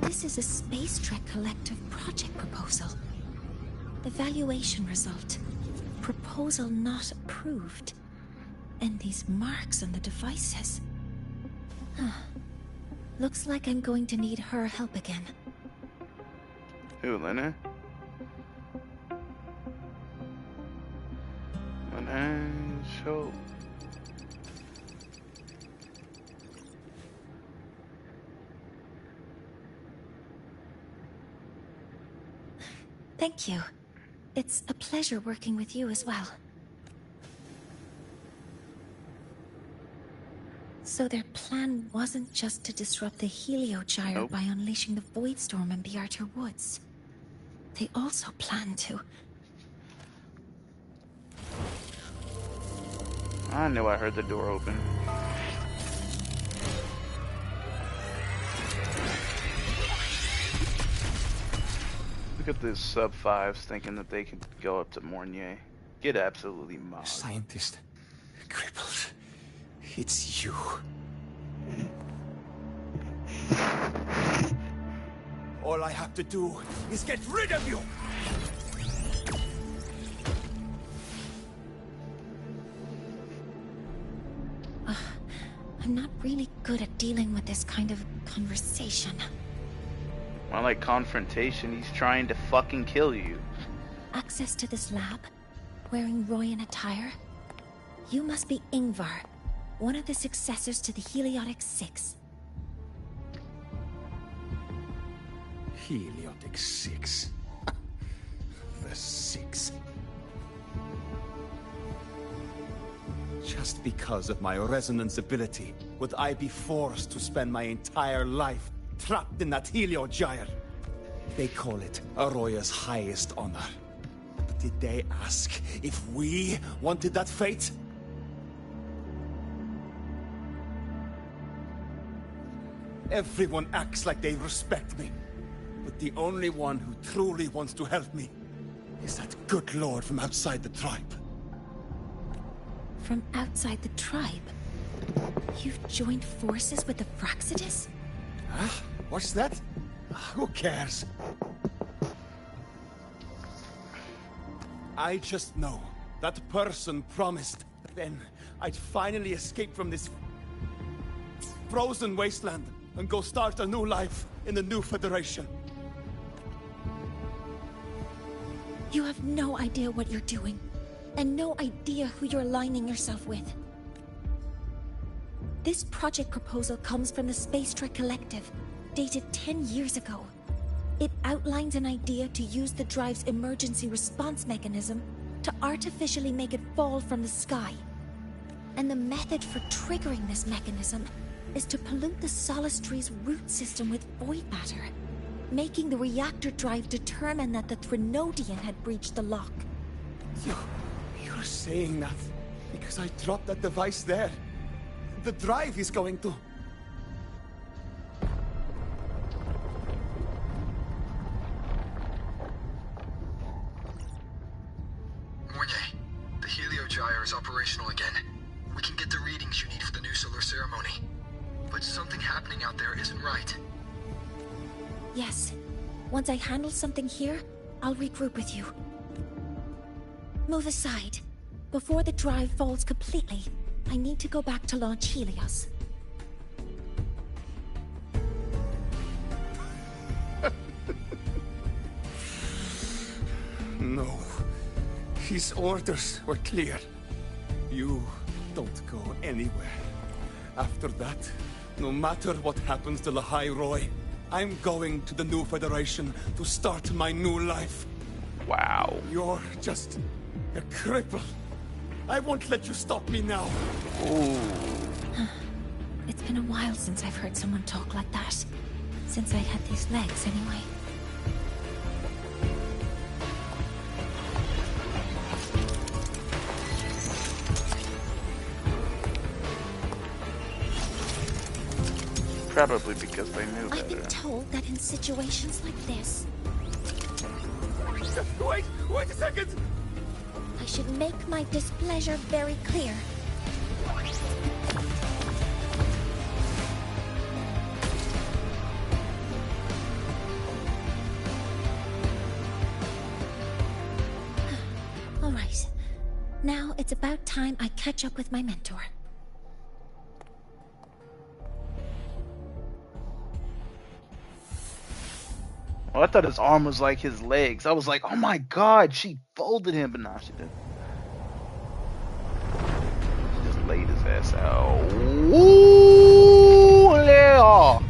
This is a Space Trek Collective project proposal. Evaluation result. Proposal not approved. And these marks on the devices. Looks like I'm going to need her help again. Who, Lena? Show. Thank you. It's a pleasure working with you as well. So their plan wasn't just to disrupt the Heliogyre by unleashing the Void Storm in Bjartur Woods. They also planned to... I knew I heard the door open. Look at these sub-5s thinking that they can go up to Mornier. Get absolutely mobbed. Scientist. Crippled. It's you. All I have to do is get rid of you! I'm not really good at dealing with this kind of conversation. More like confrontation. He's trying to fucking kill you. Access to this lab? Wearing Royan attire? You must be Ingvar, one of the successors to the Heliotic Six. Heliotic Six. The Six. Just because of my resonance ability, would I be forced to spend my entire life trapped in that Heliogyre? They call it Aroya's highest honor. Did they ask if we wanted that fate? Everyone acts like they respect me, but the only one who truly wants to help me is that good lord from outside the tribe. From outside the tribe? You've joined forces with the Fraxidus? Huh? What's that? Who cares? I just know that person promised that then I'd finally escape from this frozen wasteland and go start a new life in the new Federation. You have no idea what you're doing, and no idea who you're aligning yourself with. This project proposal comes from the Space Trek Collective, dated 10 years ago. It outlines an idea to use the drive's emergency response mechanism to artificially make it fall from the sky. And the method for triggering this mechanism is to pollute the Solace Tree's root system with void matter, making the reactor drive determine that the Threnodian had breached the lock. You're saying that because I dropped that device there. The drive is going to... Mornier, the Heliogyre is operational again. We can get the readings you need for the new solar ceremony. But something happening out there isn't right. Yes. Once I handle something here, I'll regroup with you. Move aside. Before the drive falls completely, I need to go back to launch Helios. No. His orders were clear. You don't go anywhere. After that, no matter what happens to Lahai Roy, I'm going to the new Federation to start my new life. Wow. You're just a cripple. I won't let you stop me now. Ooh. It's been a while since I've heard someone talk like that. Since I had these legs, anyway. Probably because they knew better. I've been told that in situations like this... Wait a second! I should make my displeasure very clear. All right. Now it's about time I catch up with my mentor. Oh, I thought his arm was like his legs. I was like, oh my god, she folded him, but nah, she didn't. She just laid his ass out. Ooh, yeah.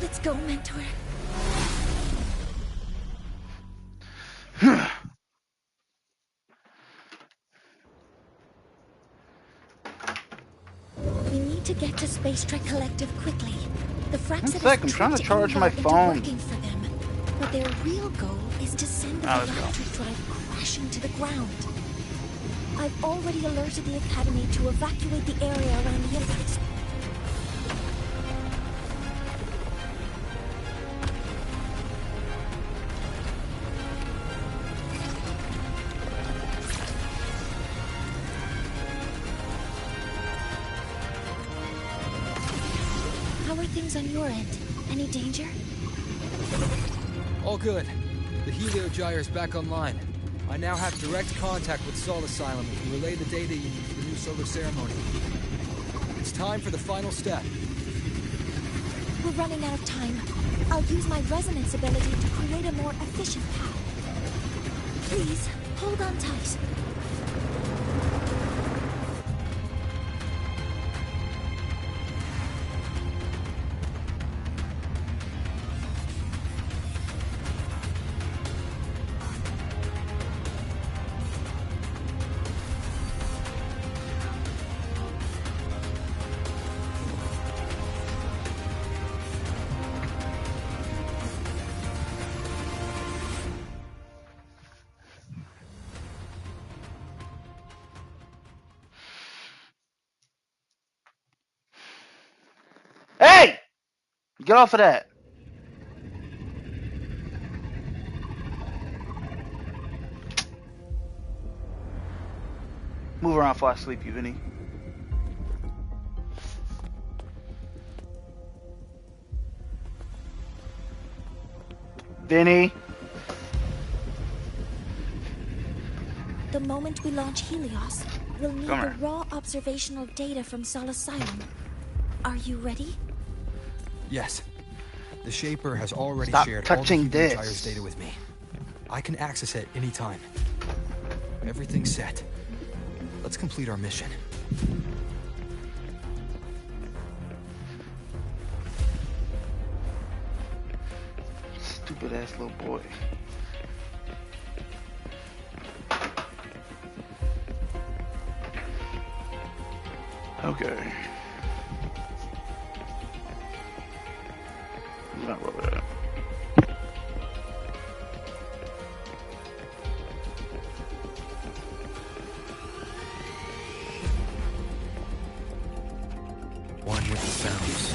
Let's go, mentor. We need to get to Space Trek Collective quickly. The Fraxit I'm trying to charge my phone. Working for them, but their real goal is to send the electric drive crashing to the ground. I've already alerted the Academy to evacuate the area around the impact. On your end. Any danger? All good. The Heliogyre's back online. I now have direct contact with Sol Asylum and can relay the data you need for the new solar ceremony. It's time for the final step. We're running out of time. I'll use my resonance ability to create a more efficient path. Please, hold on tight. Hey! Get off of that. Move around before I sleep, you Vinny. Vinny. The moment we launch Helios, we'll need the raw observational data from Sol Asylum. Are you ready? Yes. The Shaper has already shared all the Heliogyre's data with me. I can access it anytime. Everything's set. Let's complete our mission. Stupid ass little boy. Okay. Not roll that. One with the sounds.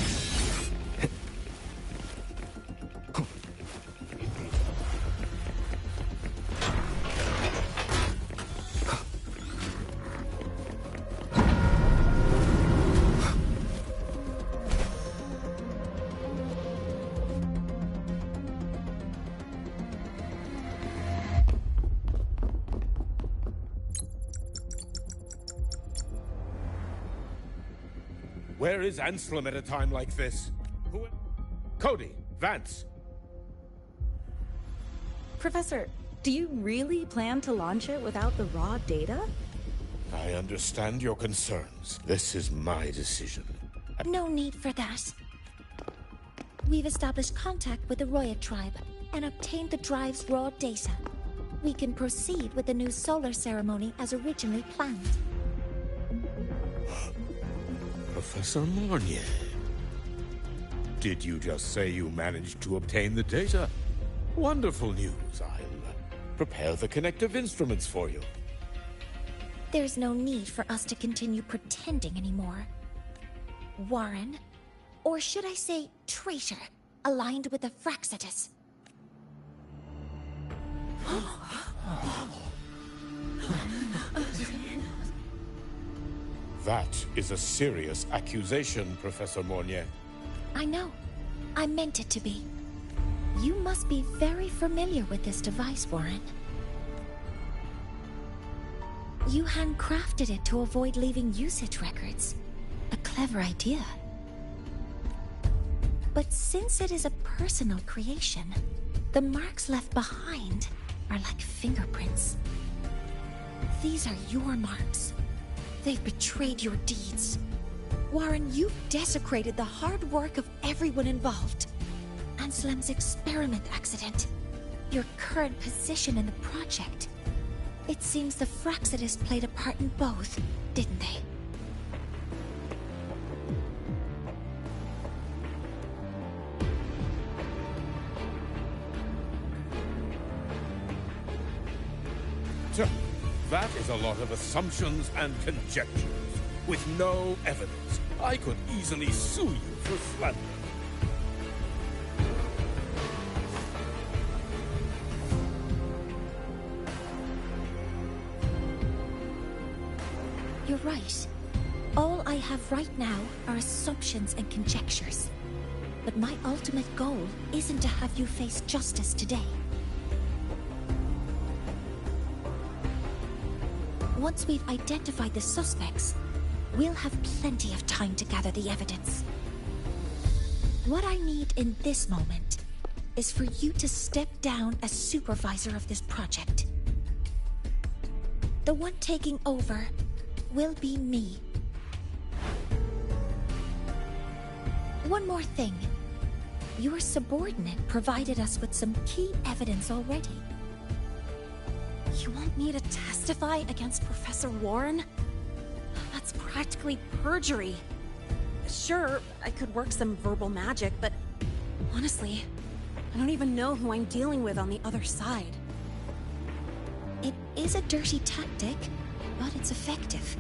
Where is Anselm at a time like this? Cody, Vance. Professor, do you really plan to launch it without the raw data? I understand your concerns. This is my decision. No need for that. We've established contact with the Roya tribe and obtained the drive's raw data. We can proceed with the new solar ceremony as originally planned. Professor Mornier, did you just say you managed to obtain the data? Wonderful news. I'll prepare the connective instruments for you. There's no need for us to continue pretending anymore. Warren, or should I say traitor, aligned with the Fraxitus. That is a serious accusation, Professor Mornier. I know. I meant it to be. You must be very familiar with this device, Warren. You handcrafted it to avoid leaving usage records. A clever idea. But since it is a personal creation, the marks left behind are like fingerprints. These are your marks. They've betrayed your deeds. Warren, you've desecrated the hard work of everyone involved. Anselm's experiment accident. Your current position in the project. It seems the Fraxidus played a part in both, didn't they? That is a lot of assumptions and conjectures, with no evidence. I could easily sue you for slander. You're right. All I have right now are assumptions and conjectures. But my ultimate goal isn't to have you face justice today. Once we've identified the suspects, we'll have plenty of time to gather the evidence. What I need in this moment is for you to step down as supervisor of this project. The one taking over will be me. One more thing. Your subordinate provided us with some key evidence already. You want me to testify against Professor Warren? That's practically perjury. Sure, I could work some verbal magic, but honestly, I don't even know who I'm dealing with on the other side. It is a dirty tactic, but it's effective.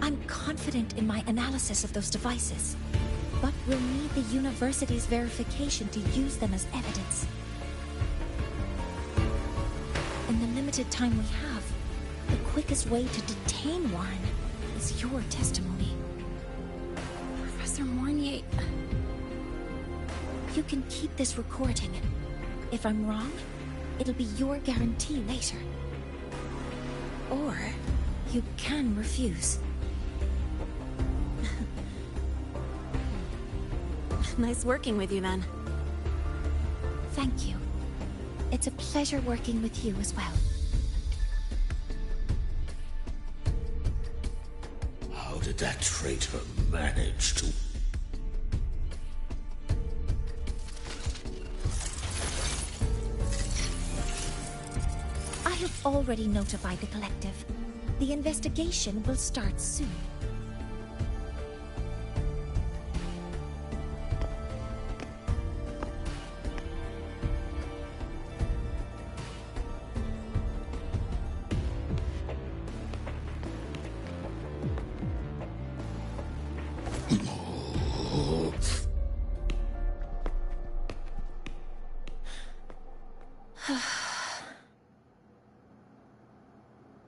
I'm confident in my analysis of those devices, but we'll need the university's verification to use them as evidence. In the limited time we have, the quickest way to detain Warren is your testimony. Professor Mornier... You can keep this recording. If I'm wrong, it'll be your guarantee later. Or you can refuse. Nice working with you, then. Thank you. It's a pleasure working with you as well. How did that traitor manage to... I have already notified the collective. The investigation will start soon.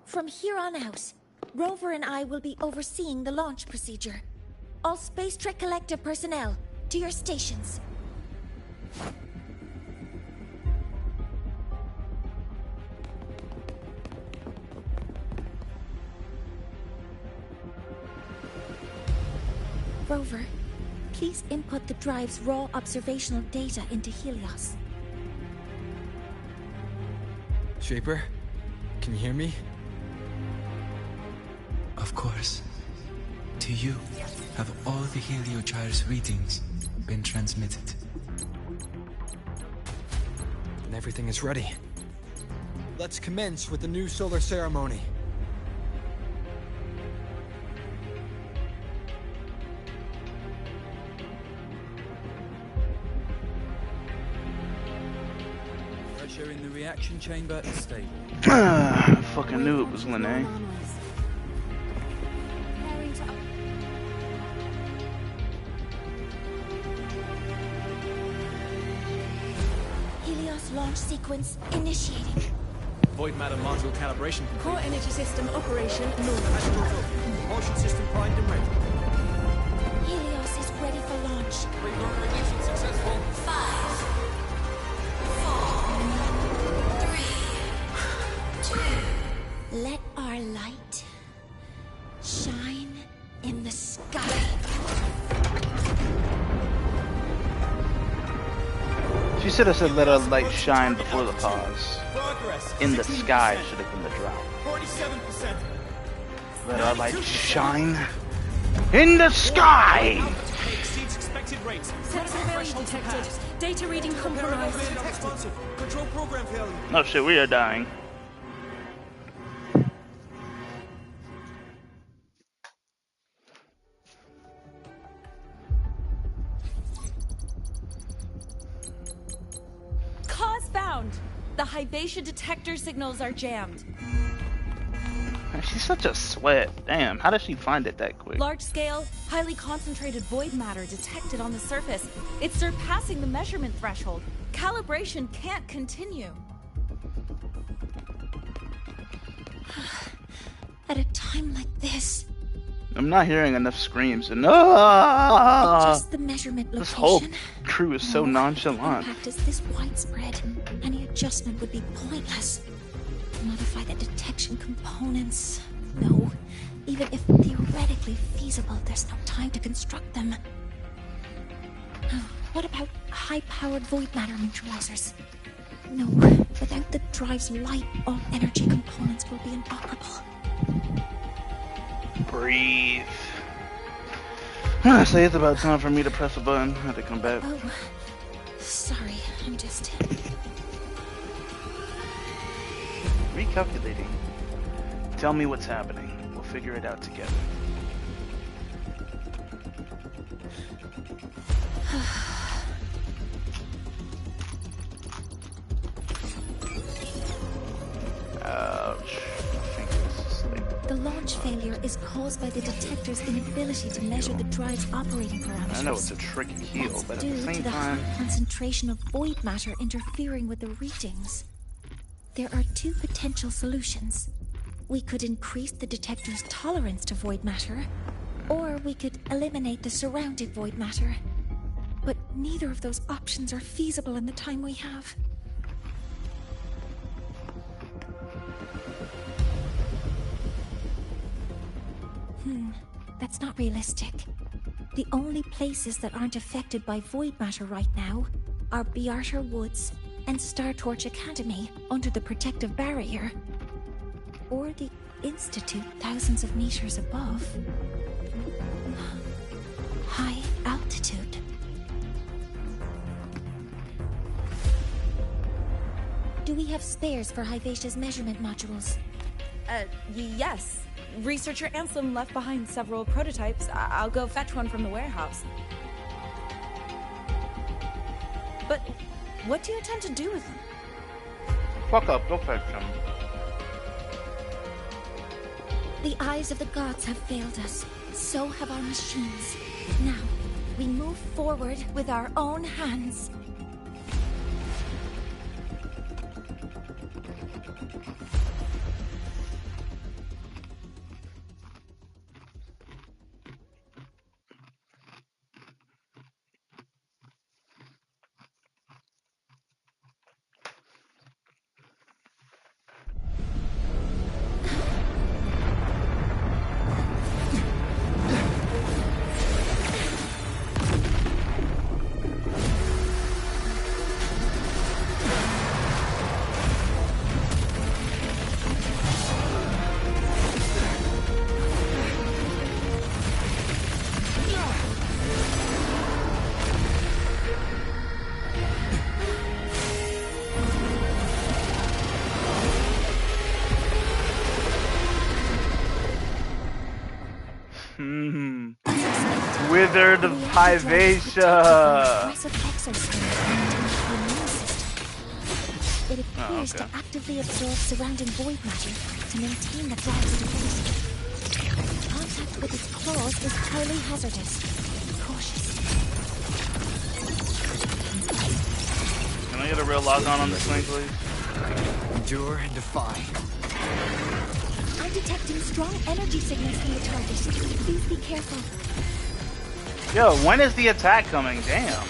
From here on out, Rover and I will be overseeing the launch procedure. All Space Trek Collective personnel, to your stations. Rover, please input the drive's raw observational data into Helios. Shaper, can you hear me? Of course. To you, have all the Heliogyre's readings been transmitted? And everything is ready. Let's commence with the new solar ceremony. Pressure in the reaction chamber is stable. I fucking knew it was Lene. Launch sequence initiating. Void matter module calibration complete. Core energy system operation normal. Propulsion system primed and ready. Helios is ready for launch. Reprogrammation successful. should have said let our light shine before the pause. In the sky should have been the drop. 47%. Let our light shine in the sky! Exceeds expected rates. Sensor failure detected. Data reading compromised. Control program failure. Oh shit, we are dying. Cause found! The Hyvatia detector signals are jammed. Man, she's such a sweat. Damn, how does she find it that quick? Large-scale, highly concentrated void matter detected on the surface. It's surpassing the measurement threshold. Calibration can't continue. At a time like this, I'm not hearing enough screams. No! just the measurement location. This whole crew is so nonchalant. The impact is this widespread. Any adjustment would be pointless. Modify the detection components. No. Even if theoretically feasible, there's no time to construct them. What about high-powered void matter neutralizers? No. Without the drive's light, all energy components will be inoperable. Breathe. I say it's about time for me to press a button. I have to come back. Oh, sorry. I'm just... recalculating. Tell me what's happening. We'll figure it out together. Ouch. The launch failure is caused by the detector's inability to measure the drive's operating parameters. I know it's a tricky heal, That's but at due the to same the time... high concentration of void matter interfering with the readings. There are two potential solutions. We could increase the detector's tolerance to void matter, or we could eliminate the surrounding void matter. But neither of those options are feasible in the time we have. That's not realistic. The only places that aren't affected by void matter right now are Bearter Woods and Star Torch Academy under the protective barrier. Or the Institute thousands of meters above. High altitude. Do we have spares for Hyvatia's measurement modules? Yes. Researcher Ansem left behind several prototypes. I'll go fetch one from the warehouse. But what do you intend to do with them? Fuck up, go fetch them. The eyes of the gods have failed us. So have our machines. Now, we move forward with our own hands. Withered Hyvatia. It appears to actively absorb surrounding void matter to maintain the drive's stability. Contact with its claws is highly hazardous. Be cautious. Can I get a real log on this thing, please? Endure and defy. I'm detecting strong energy signals from the target. Please be careful. Yo, when is the attack coming? Damn.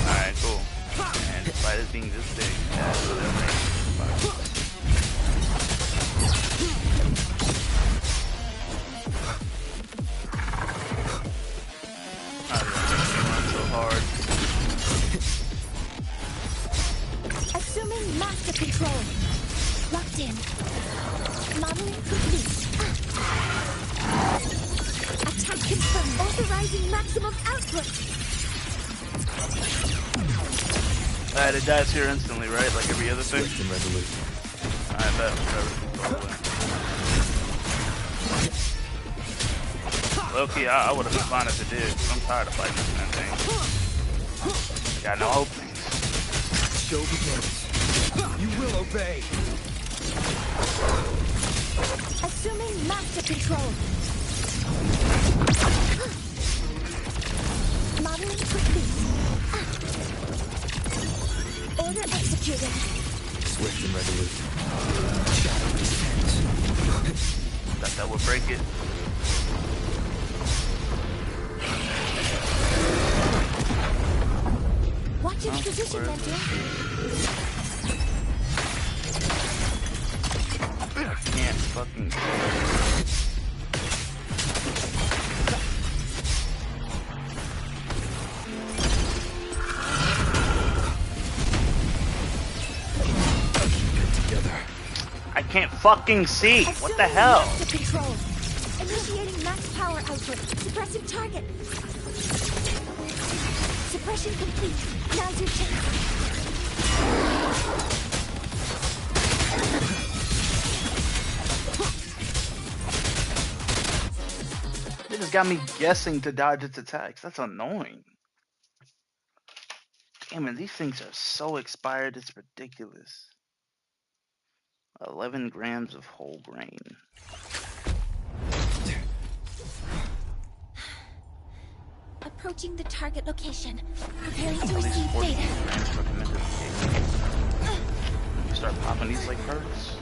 Alright, cool. And despite it being this big, that's really amazing. hard. Assuming master control. Locked in. Modeling complete. Attack confirmed. Authorizing maximum output. Alright, it dies here instantly, right? Like every other thing? Swift and resolute. I bet. Low-key, I would have been fine if it did. I'm tired of fighting this damn thing. I got no openings. Show begins. You will obey. Assuming master control. Modeling complete. Order executed. Swift and resolute. Shadow descends. Thought that would break it. Watch in position, Mentor. I can't fucking. I can't fucking see. What the hell? Control. Initiating max power output. Suppressing target. Suppression complete. Now's your chance. It just got me guessing to dodge its attacks. That's annoying. Damn it, these things are so expired, it's ridiculous. 11 grams of whole grain. Approaching the target location. Preparing to receive data. You start popping these like birds.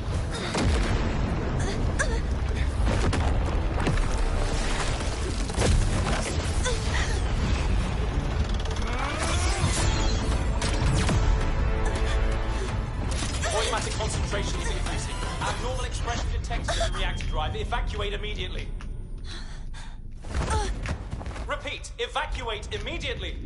Automatic concentration is increasing. Abnormal expression detected in the reactor drive. Evacuate immediately. Repeat, evacuate immediately.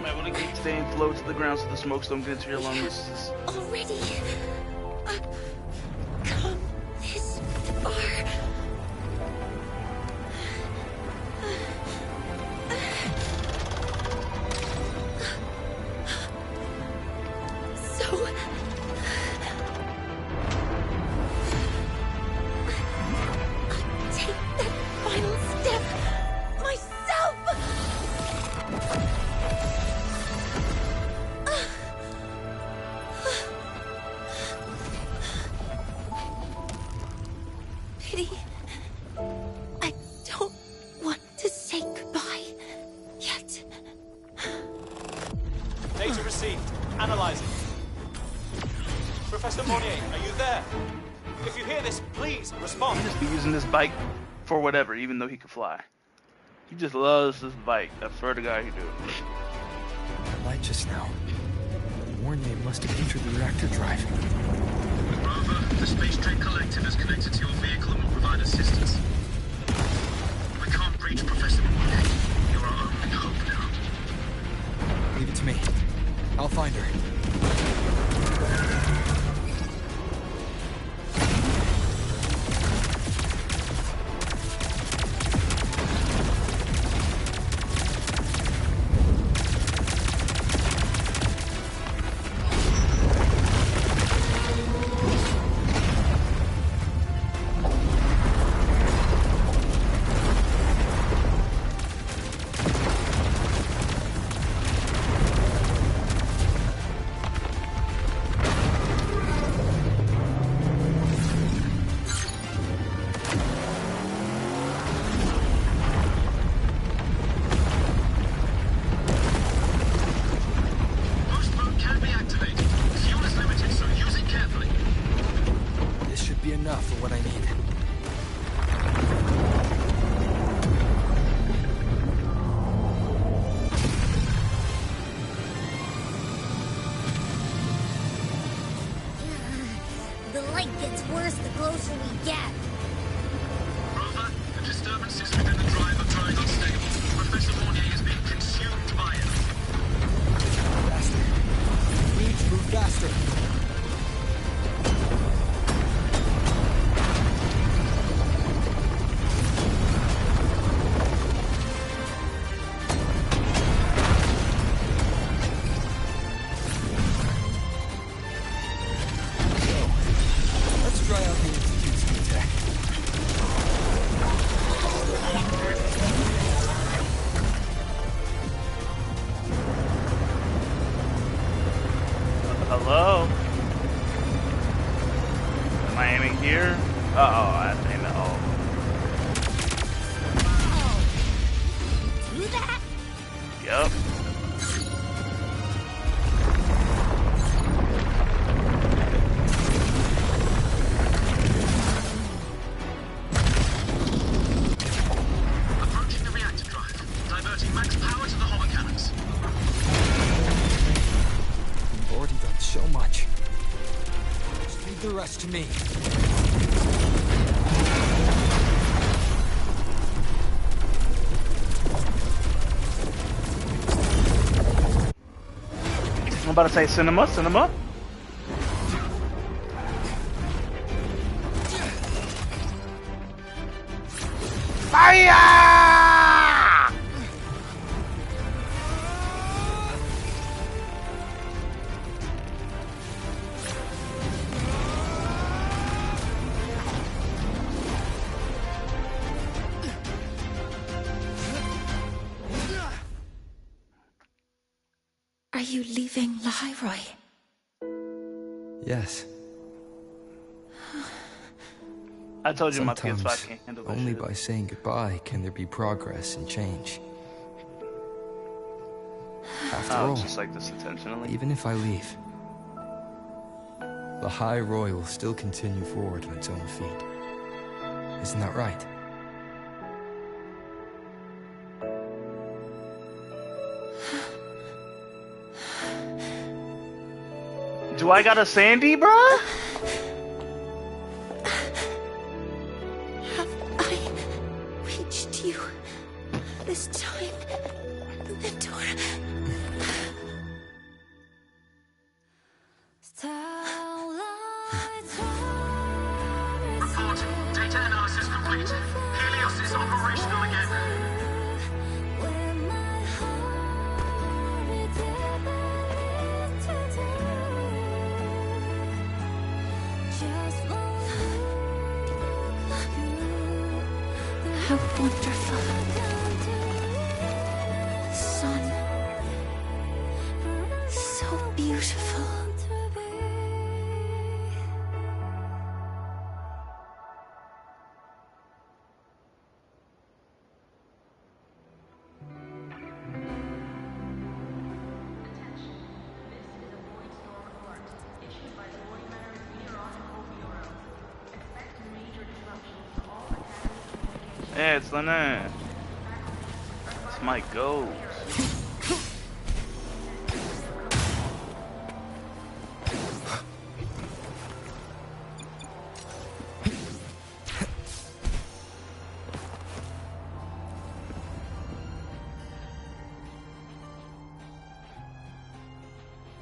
Might want to keep staying low to the ground so the smokes don't get into your lungs. Already come this far. Data received. Analyzing. Professor Monnier, are you there? If you hear this, please respond. He just be using this bike for whatever, even though he could fly. He just loves this bike. I swear to God he do. Light just now. Warnier must have entered the reactor drive. Bravo, the Space Train Collective is connected to your vehicle and will provide assistance. We can't reach Professor Monnier. You're our only hope now. Leave it to me. I'll find her. light gets worse the closer we get. Rover, the disturbances within the drive are growing unstable. Professor Mornier is being consumed by it. Faster. We need to move faster. Hello? Am I aiming here? Uh-oh, I have to aim at all. Do that? Yup. Approaching the reactor drive. Diverting max power to the hollow cannons. We've already done so much. Just leave the rest to me. I'm about to say cinema. Fire! Are you leaving Lahairoi? Yes. I told you my Sometimes, PS5 can't handle that only shit. by saying goodbye can there be progress and change. After I'll all, just like this intentionally. even if I leave, the High Roy will still continue forward on its own feet. Isn't that right? Do I got a Sandy, bruh? Have I reached you this time, Mentor? Report. Data analysis complete. Helios is operational again. How wonderful. The sun. So beautiful. Yeah, it's Lena. It's my ghost.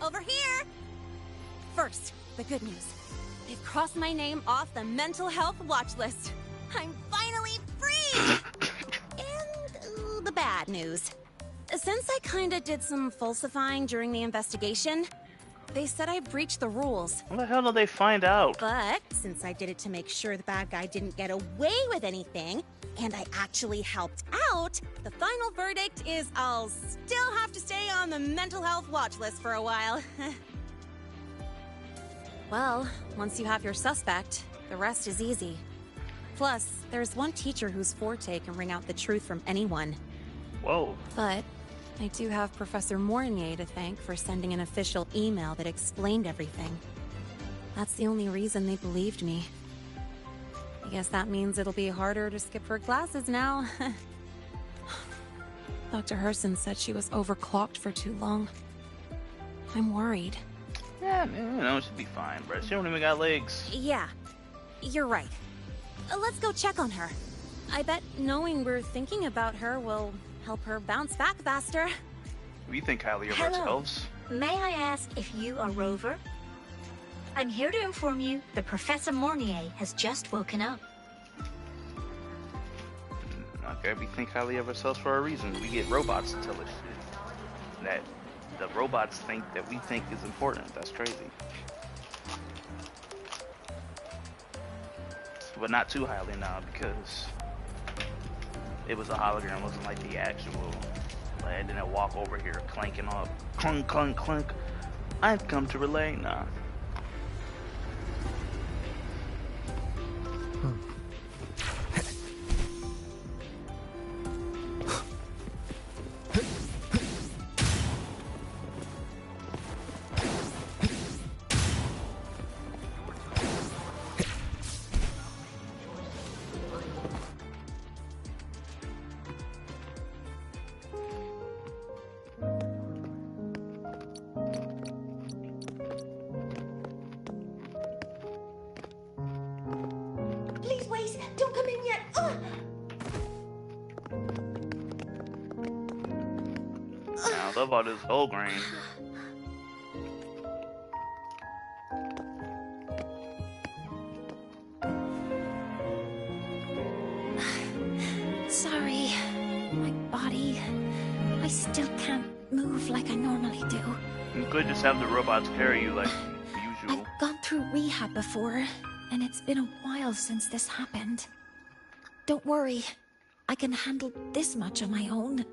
Over here! First, the good news. They've crossed my name off the mental health watch list. I'm finally free! And the bad news. Since I kinda did some falsifying during the investigation, they said I breached the rules. How the hell did they find out? But since I did it to make sure the bad guy didn't get away with anything, and I actually helped out, the final verdict is I'll still have to stay on the mental health watch list for a while. Well, once you have your suspect, the rest is easy. Plus, there's one teacher whose forte can wring out the truth from anyone. Whoa. But I do have Professor Mornier to thank for sending an official email that explained everything. That's the only reason they believed me. I guess that means it'll be harder to skip her classes now. Dr. Herson said she was overclocked for too long. I'm worried. Yeah, you know, it should be fine, bro. She don't even got legs. Yeah, you're right. Let's go check on her. I bet knowing we're thinking about her will help her bounce back faster. We think highly of Hello. ourselves. May I ask if you are Rover? I'm here to inform you that Professor Mornier has just woken up. Okay, we think highly of ourselves for a reason. We get robots to tell us shit that the robots think that we think is important. That's crazy. But not too highly now, because it was a hologram. It wasn't like the actual. Like, I didn't walk over here clanking up. Clunk, clunk, clunk. I've come to relay. Nah. Please wait! Don't come in yet! Now, I love all this whole grain. Sorry. My body. I still can't move like I normally do. You could just have the robots carry you like usual. I've gone through rehab before, and it's been a while since this happened. Don't worry. I can handle this much on my own.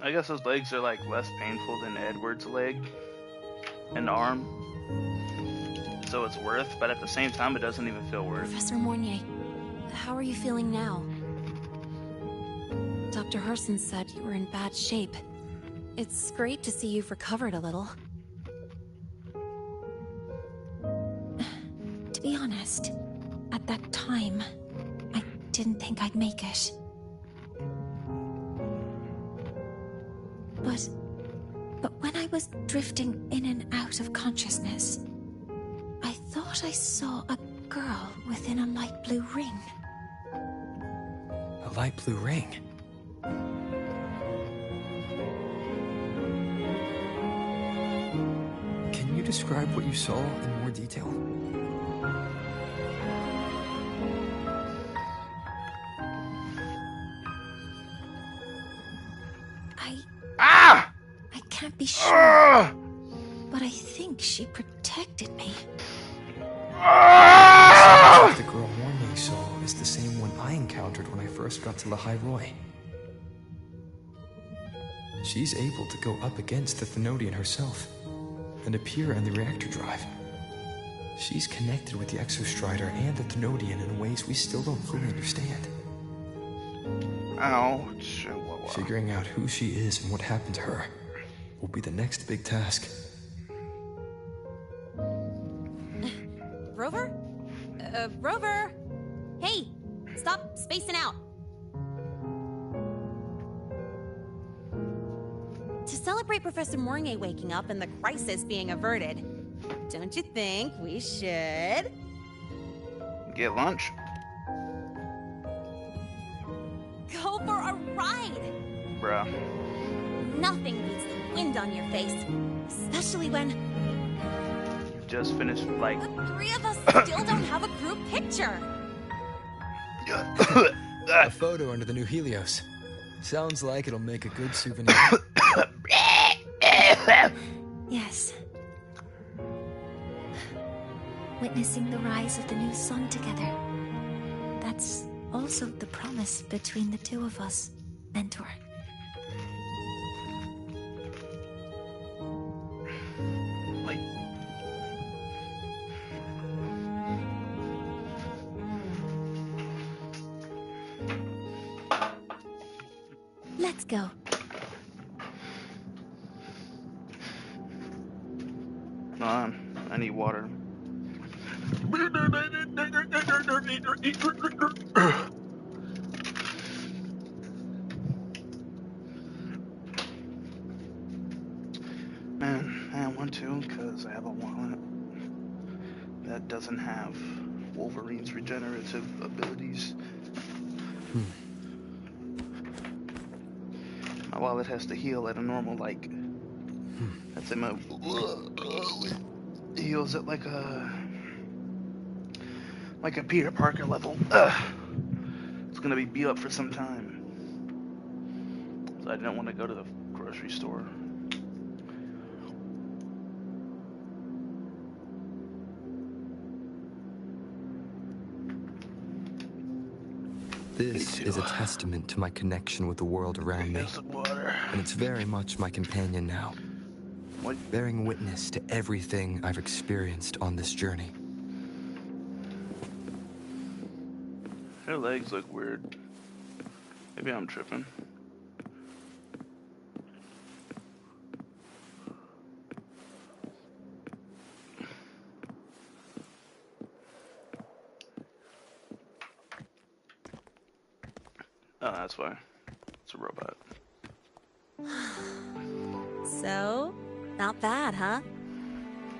I guess those legs are like less painful than Edward's leg and arm. So it's worth, but at the same time it doesn't even feel worth. Professor Mornier, how are you feeling now? Dr. Herson said you were in bad shape. It's great to see you've recovered a little. To be honest, at that time, I didn't think I'd make it. But when I was drifting in and out of consciousness, I thought I saw a girl within a light blue ring. A light blue ring? Can you describe what you saw in more detail? I can't be sure, but I think she protected me. The girl Mornier saw is the same one I encountered when I first got to Lahai Roy. She's able to go up against the Thenodian herself and appear in the reactor drive. She's connected with the Exostrider and the Thenodian in ways we still don't fully understand. Ouch. Figuring out who she is and what happened to her will be the next big task. Rover? Rover! Hey! Stop spacing out! To celebrate Professor Mornier waking up and the crisis being averted, don't you think we should... Get lunch? Go for a ride! Bruh. Nothing beats the wind on your face, especially when... You just finished, like... The three of us still don't have a group picture! A photo under the new Helios. Sounds like it'll make a good souvenir. Yes. Witnessing the rise of the new sun together. That's also the promise between the two of us, Mentor. Wait. Let's go. I need water. to, because I have a wallet that doesn't have Wolverine's regenerative abilities. My wallet has to heal at a normal, like, I'd say my heals at like a Peter Parker level. It's gonna be beat up for some time, so I didn't want to go to the grocery store. This is a testament to my connection with the world around me, and it's very much my companion now, bearing witness to everything I've experienced on this journey. Her legs look weird. Maybe I'm tripping. Oh, that's why. It's a robot. So, not bad, huh?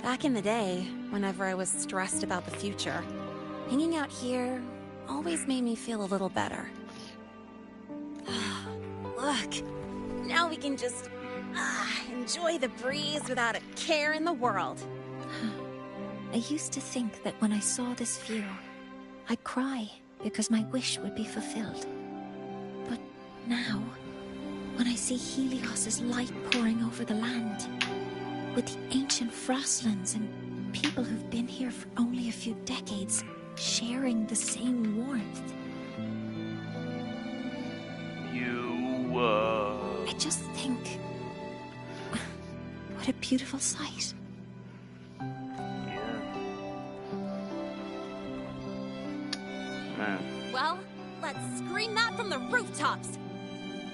Back in the day, whenever I was stressed about the future, hanging out here always made me feel a little better. Look, now we can just enjoy the breeze without a care in the world. I used to think that when I saw this view, I'd cry because my wish would be fulfilled. But now, when I see Helios's light pouring over the land, with the ancient frostlands and people who've been here for only a few decades sharing the same warmth, I just think, what a beautiful sight. Man. Well, let's scream that from the rooftops!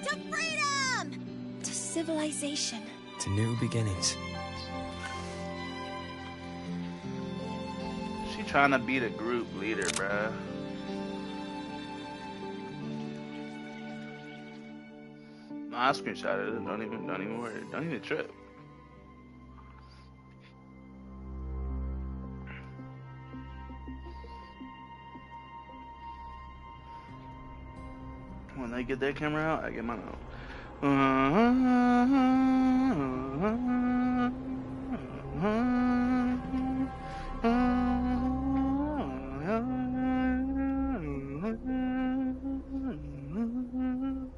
To freedom! To civilization. To new beginnings. She trying to be the group leader, bruh. No, I screenshotted it. Don't even worry. Don't even trip. When they get their camera out, I get mine out.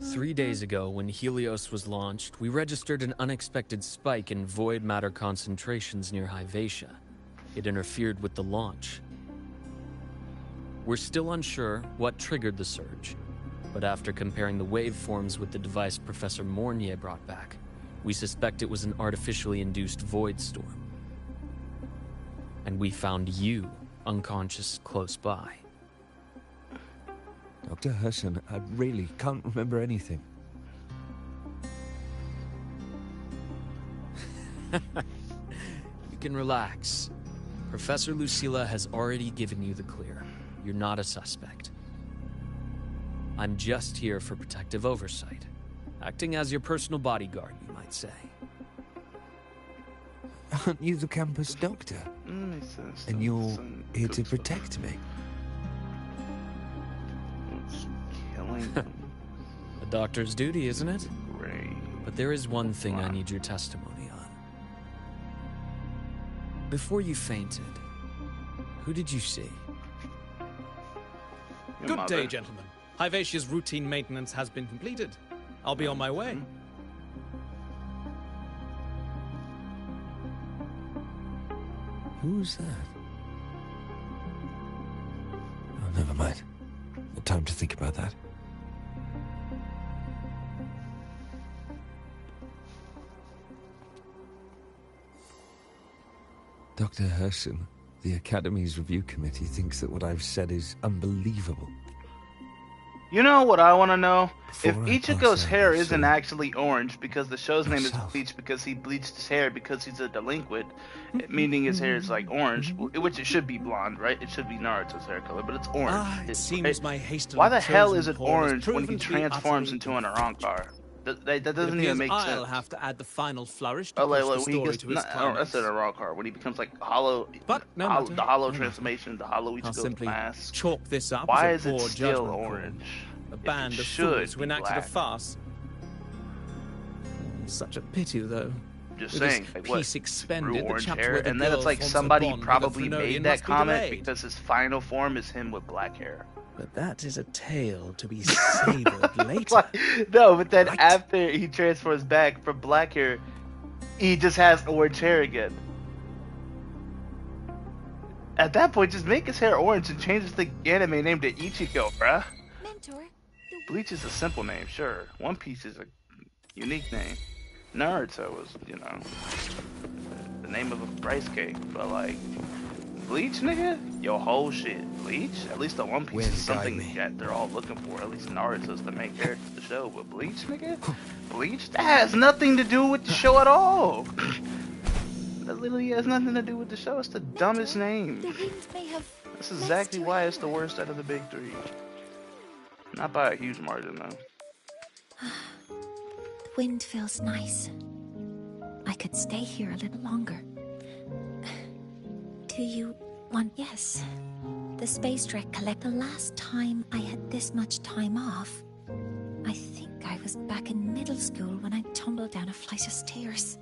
3 days ago, when Helios was launched, we registered an unexpected spike in void matter concentrations near Hyvatia. It interfered with the launch. We're still unsure what triggered the surge, but after comparing the waveforms with the device Professor Mornier brought back, we suspect it was an artificially induced void storm. And we found you unconscious close by. Dr. Herson, I really can't remember anything. You can relax. Professor Lucilla has already given you the clear. You're not a suspect. I'm just here for protective oversight, acting as your personal bodyguard, you might say. Aren't you the campus doctor? And you're here to protect me? A doctor's duty, isn't it? But there is one thing I need your testimony on. Before you fainted, who did you see? Good day, gentlemen. Hyvatia's routine maintenance has been completed. I'll be on my way. Who's that? Oh, never mind. No time to think about that. Dr. Herson, the Academy's review committee thinks that what I've said is unbelievable. You know what I want to know? If Before I Ichigo's pass out, hair I'll isn't say- actually orange because the show's name is Bleach because he bleached his hair because he's a delinquent, meaning his hair is like orange, which it should be blonde, right? It should be Naruto's hair color, but it's orange. It seems my hastily Why the hell chosen is it course has orange when he proven to be transforms utterly into an Arankar? That doesn't even make sense. I'll have to add the final flourish to Oh, push like the when he story gets, to its I climax. said the wrong card. When he becomes like hollow, But no hollow matter, the hollow no transformation, the hollow each I'll goes simply mask. chalk this up Why as is a it poor still judgment orange? call. A band of should fools who be enacted a black. farce. Such a pity, though. Just With saying, his like peace what? expended, the orange chapter hair, where the and then girl it's like forms a somebody bond with a probably Thrunodian made that must be comment delayed. because his final form is him with black hair. But that is a tale to be savored later. Like, no, but then after he transfers back from black hair, he just has orange hair again. At that point, just make his hair orange and change the anime name to Ichigo, bruh. Mentor. Bleach is a simple name, sure. One Piece is a unique name. Naruto was, you know, the name of a rice cake. But like, Bleach, nigga? Your whole shit. Bleach? At least the One Piece is something that they're all looking for. At least Naruto's the main character of the show. But Bleach, nigga? Bleach? That has nothing to do with the show at all. That literally has nothing to do with the show. It's the dumbest name. The wind may have That's exactly why it's the worst out of the big three. Not by a huge margin, though. The wind feels nice. I could stay here a little longer. Do you want... Yes. The space trek collect. The last time I had this much time off, I think I was back in middle school when I tumbled down a flight of stairs.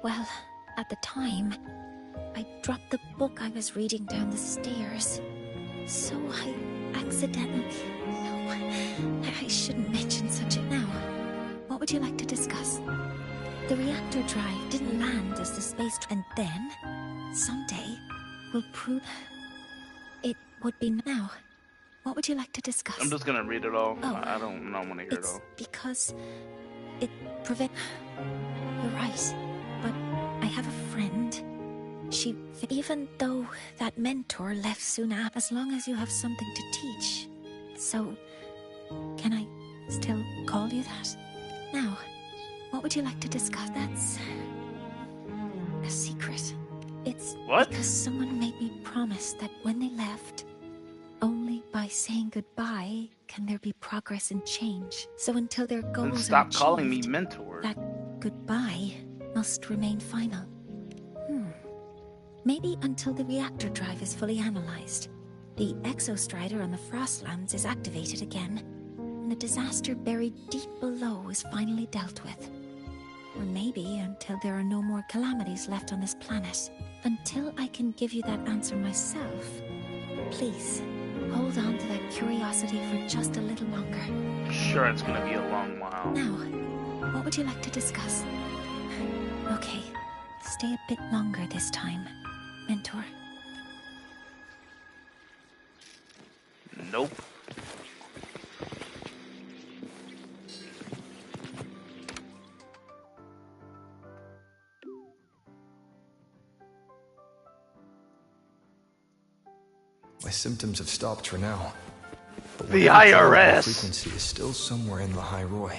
Well, at the time, I dropped the book I was reading down the stairs. So I accidentally... No, I shouldn't mention such a now. What would you like to discuss? The reactor drive didn't land as the space... And then, someday, will prove... It would be now. What would you like to discuss? I'm just gonna read it all. Oh, I don't want to hear it all. Because it prevent... You're right, but I have a friend. She... Even though that mentor left soon after, as long as you have something to teach. So, can I still call you that? Now, what would you like to discuss? That's a secret. It's what? Because someone made me promise that when they left, only by saying goodbye can there be progress and change. So until their goals Then stop are calling me achieved, mentor. that goodbye must remain final. Maybe until the reactor drive is fully analyzed. The exostrider on the Frostlands is activated again, and the disaster buried deep below is finally dealt with. Or maybe until there are no more calamities left on this planet. Until I can give you that answer myself, please, hold on to that curiosity for just a little longer. I'm sure it's gonna be a long while. Now, what would you like to discuss? Okay, stay a bit longer this time, Mentor. Nope. My symptoms have stopped for now. But The whatever IRS! frequency is still somewhere in Lahairoi.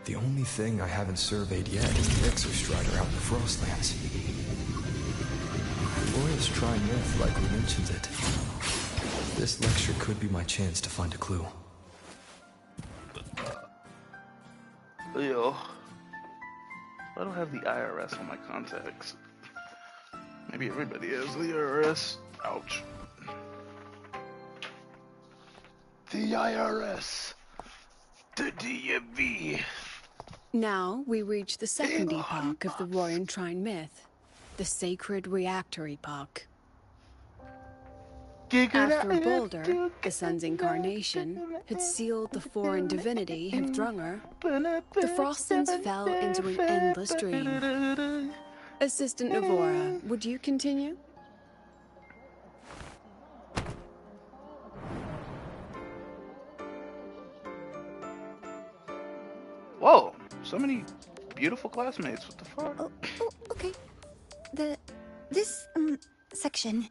The only thing I haven't surveyed yet is the Exostrider out in the Frostlands. Laura's trying myth likely mentions it. This lecture could be my chance to find a clue. Ew. I don't have the IRS on my contacts. Maybe everybody has the IRS. Ouch. The IRS. The DMV. Now we reach the second epoch of the Royan Trine myth, the sacred reactor epoch. After Baldur, the sun's incarnation, had sealed the foreign divinity of Drungr, the Frostlands fell into an endless dream. Assistant Navora, would you continue? Whoa, so many beautiful classmates. What the fuck? Oh, okay. This section,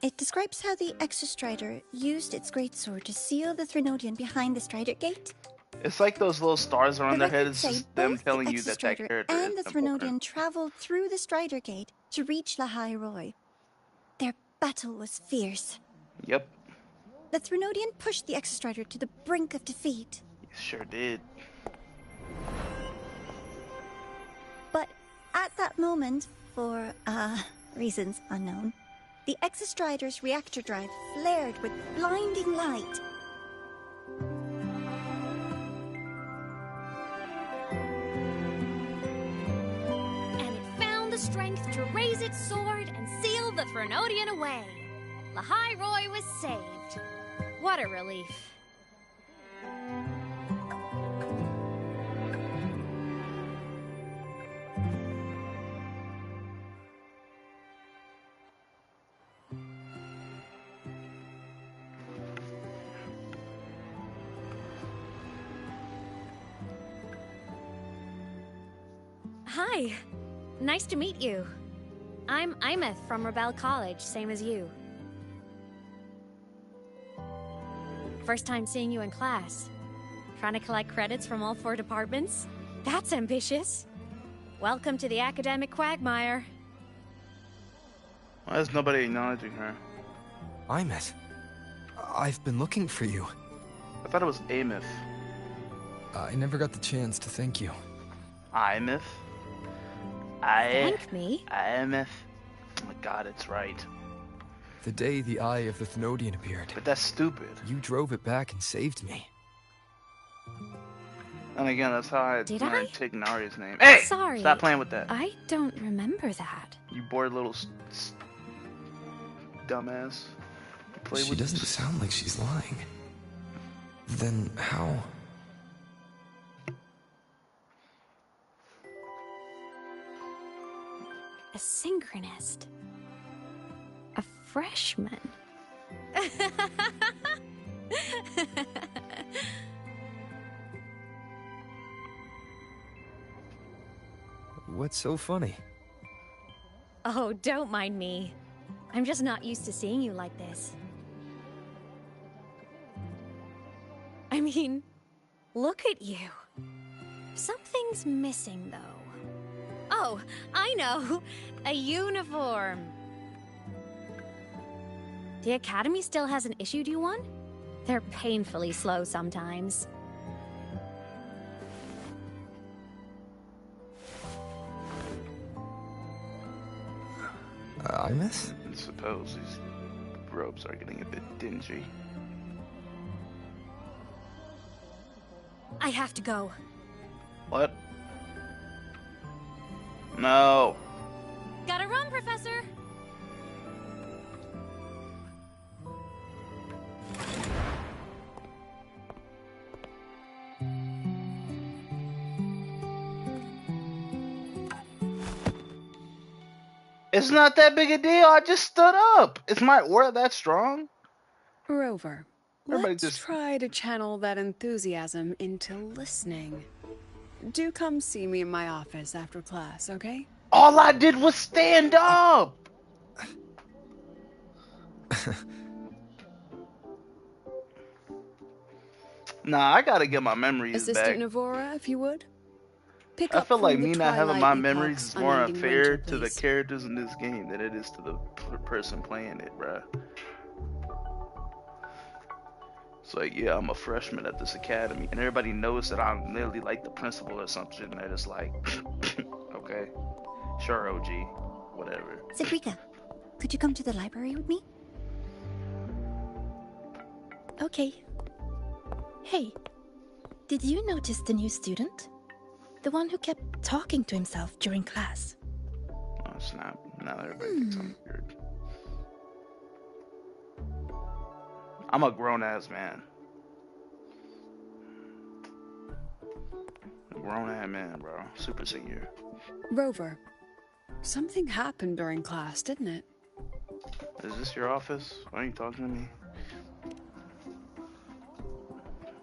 it describes how the Exostrider used its greatsword to seal the Thrunodian behind the Strider Gate. It's like those little stars around their head. records It's say just them both telling the you that that Exostrider character and is the Temple Thrunodian traveled through the Strider Gate to reach Lahairoi. Their battle was fierce. Yep. the Threnodian pushed the Exostrider to the brink of defeat. He sure did. But at that moment, for, reasons unknown, the Exostrider's reactor drive flared with blinding light. And it found the strength to raise its sword and seal the Threnodian away. Lahai Roy was saved. What a relief. Hi. Nice to meet you. I'm Imeth from Rebel College, same as you. First time seeing you in class. Trying to collect credits from all 4 departments? That's ambitious. Welcome to the academic quagmire. Why is nobody acknowledging her? Imeth, I've been looking for you. I thought it was Ameth. I never got the chance to thank you. Imeth? Thank me? Ameth? Oh my god, it's right. The day the Eye of the Thenodian appeared. But that's stupid. You drove it back and saved me. And again, that's how I Did learned I? Tignari's name. Hey! Sorry. Stop playing with that. I don't remember that. You bored little dumbass. Play She with doesn't sound like she's lying. Then how? A synchronist. A freshman. What's so funny? Oh, don't mind me. I'm just not used to seeing you like this. I mean, look at you. Something's missing, though. Oh, I know. A uniform. The Academy still hasn't issued you one? They're painfully slow sometimes. Imeth? I suppose these robes are getting a bit dingy. I have to go. What? No. Gotta run, Professor! It's not that big a deal. I just stood up. Is my aura that strong? Rover, Everybody let's just- try to channel that enthusiasm into listening. Do come see me in my office after class, okay? All I did was stand up. Nah, I gotta get my memories Assistant back. Navora, if you would. Pick I up feel from like the me not having Twilight my Epoch's memories is more unending unfair winter, to the please. characters in this game than it is to the person playing it, bruh. It's like, yeah, I'm a freshman at this academy, and everybody knows that I'm literally like the principal or something. They're just like, okay, sure, OG, whatever. Sidrika, could you come to the library with me? Okay. Hey, did you notice the new student? The one who kept talking to himself during class. Oh, snap. Now everybody thinks I'm weird. I'm a grown-ass man. A grown-ass man, bro. Super senior. Rover, something happened during class, didn't it? Is this your office? Why are you talking to me?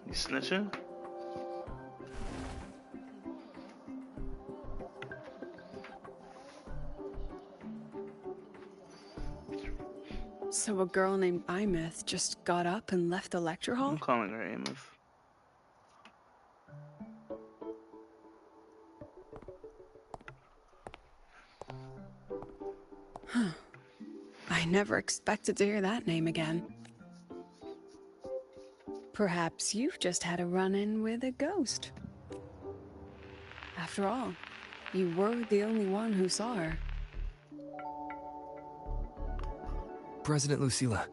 You snitching? So a girl named Imeth just got up and left the lecture hall? I'm calling her Ameth. Huh. I never expected to hear that name again. Perhaps you've just had a run-in with a ghost. After all, you were the only one who saw her. President Lucilla,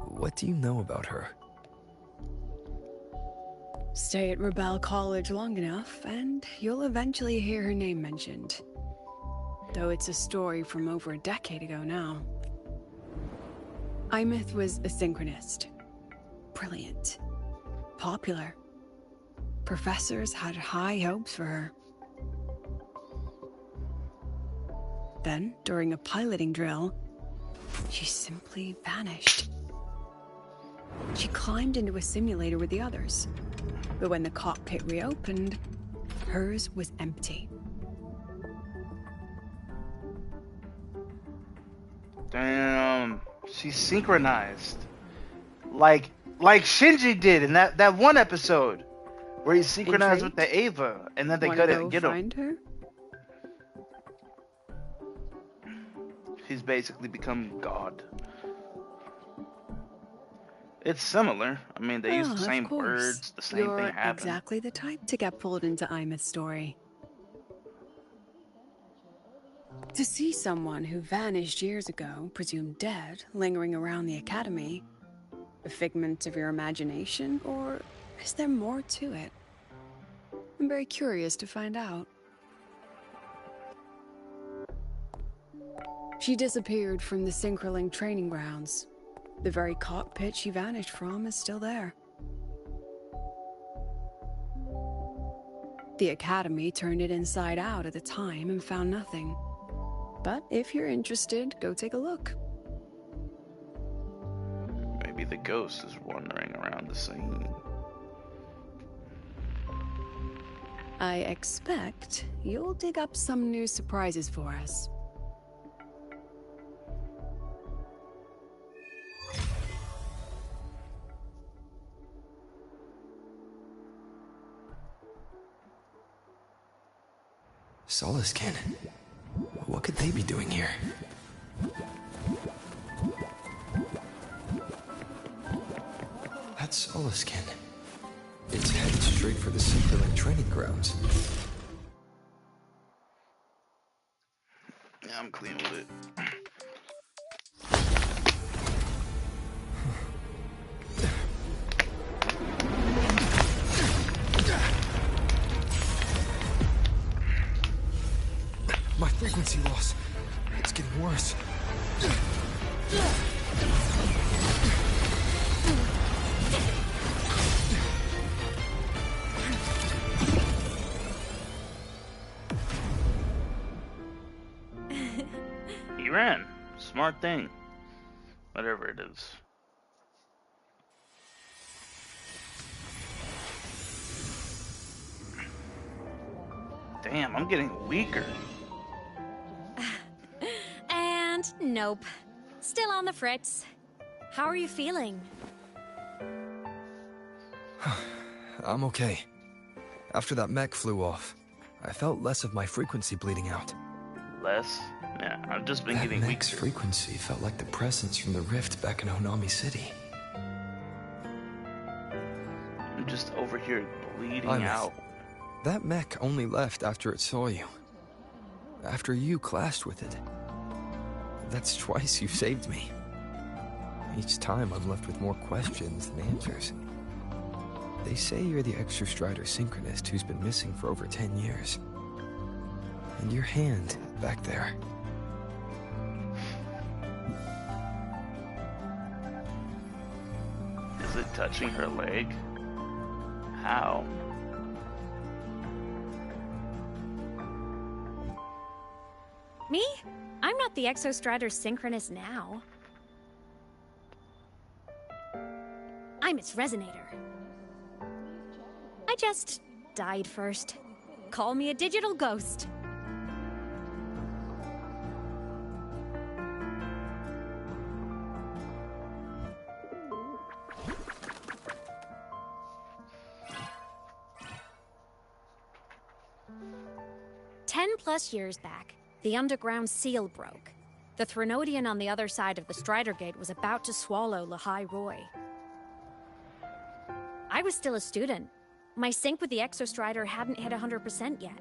what do you know about her? Stay at Rebel College long enough, and you'll eventually hear her name mentioned. Though it's a story from over a decade ago now. Imeth was a synchronist. Brilliant. Popular. Professors had high hopes for her. Then, during a piloting drill, she simply vanished. She climbed into a simulator with the others, but when the cockpit reopened, hers was empty. Damn, she's synchronized. Like Shinji did in that one episode where he synchronized with the Ava, and then they couldn't get him. Her? He's basically become God. It's similar. I mean, they use the same words, the same thing happened. Exactly the type to get pulled into Imeth's story. To see someone who vanished years ago, presumed dead, lingering around the academy, a figment of your imagination, or is there more to it? I'm very curious to find out. She disappeared from the Synchroling training grounds. The very cockpit she vanished from is still there. The Academy turned it inside out at the time and found nothing. But if you're interested, go take a look. Maybe the ghost is wandering around the scene. I expect you'll dig up some new surprises for us. Solaskin. What could they be doing here? That's Solaskin. It's headed straight for the Synchroling training grounds. Yeah, I'm clean with it. My frequency loss. It's getting worse. He ran. Smart thing. Whatever it is. Damn, I'm getting weaker. And nope. Still on the fritz. How are you feeling? I'm okay. After that mech flew off, I felt less of my frequency bleeding out. Less? Yeah, I've just been getting weaker. That weaker. mech's frequency felt like the presence from the rift back in Honami City. I'm just over here bleeding out. That mech only left after it saw you. After you clashed with it. That's twice you've saved me. Each time I'm left with more questions than answers. They say you're the Extra Strider synchronist who's been missing for over 10 years. And your hand, back there. Is it touching her leg? How? Me? I'm not the Exostrider synchronist now. I'm its resonator. I just died first. Call me a digital ghost. +10 years back, the underground seal broke. The Threnodian on the other side of the Strider Gate was about to swallow Lahai Roy. I was still a student. My sync with the Exostrider hadn't hit 100% yet.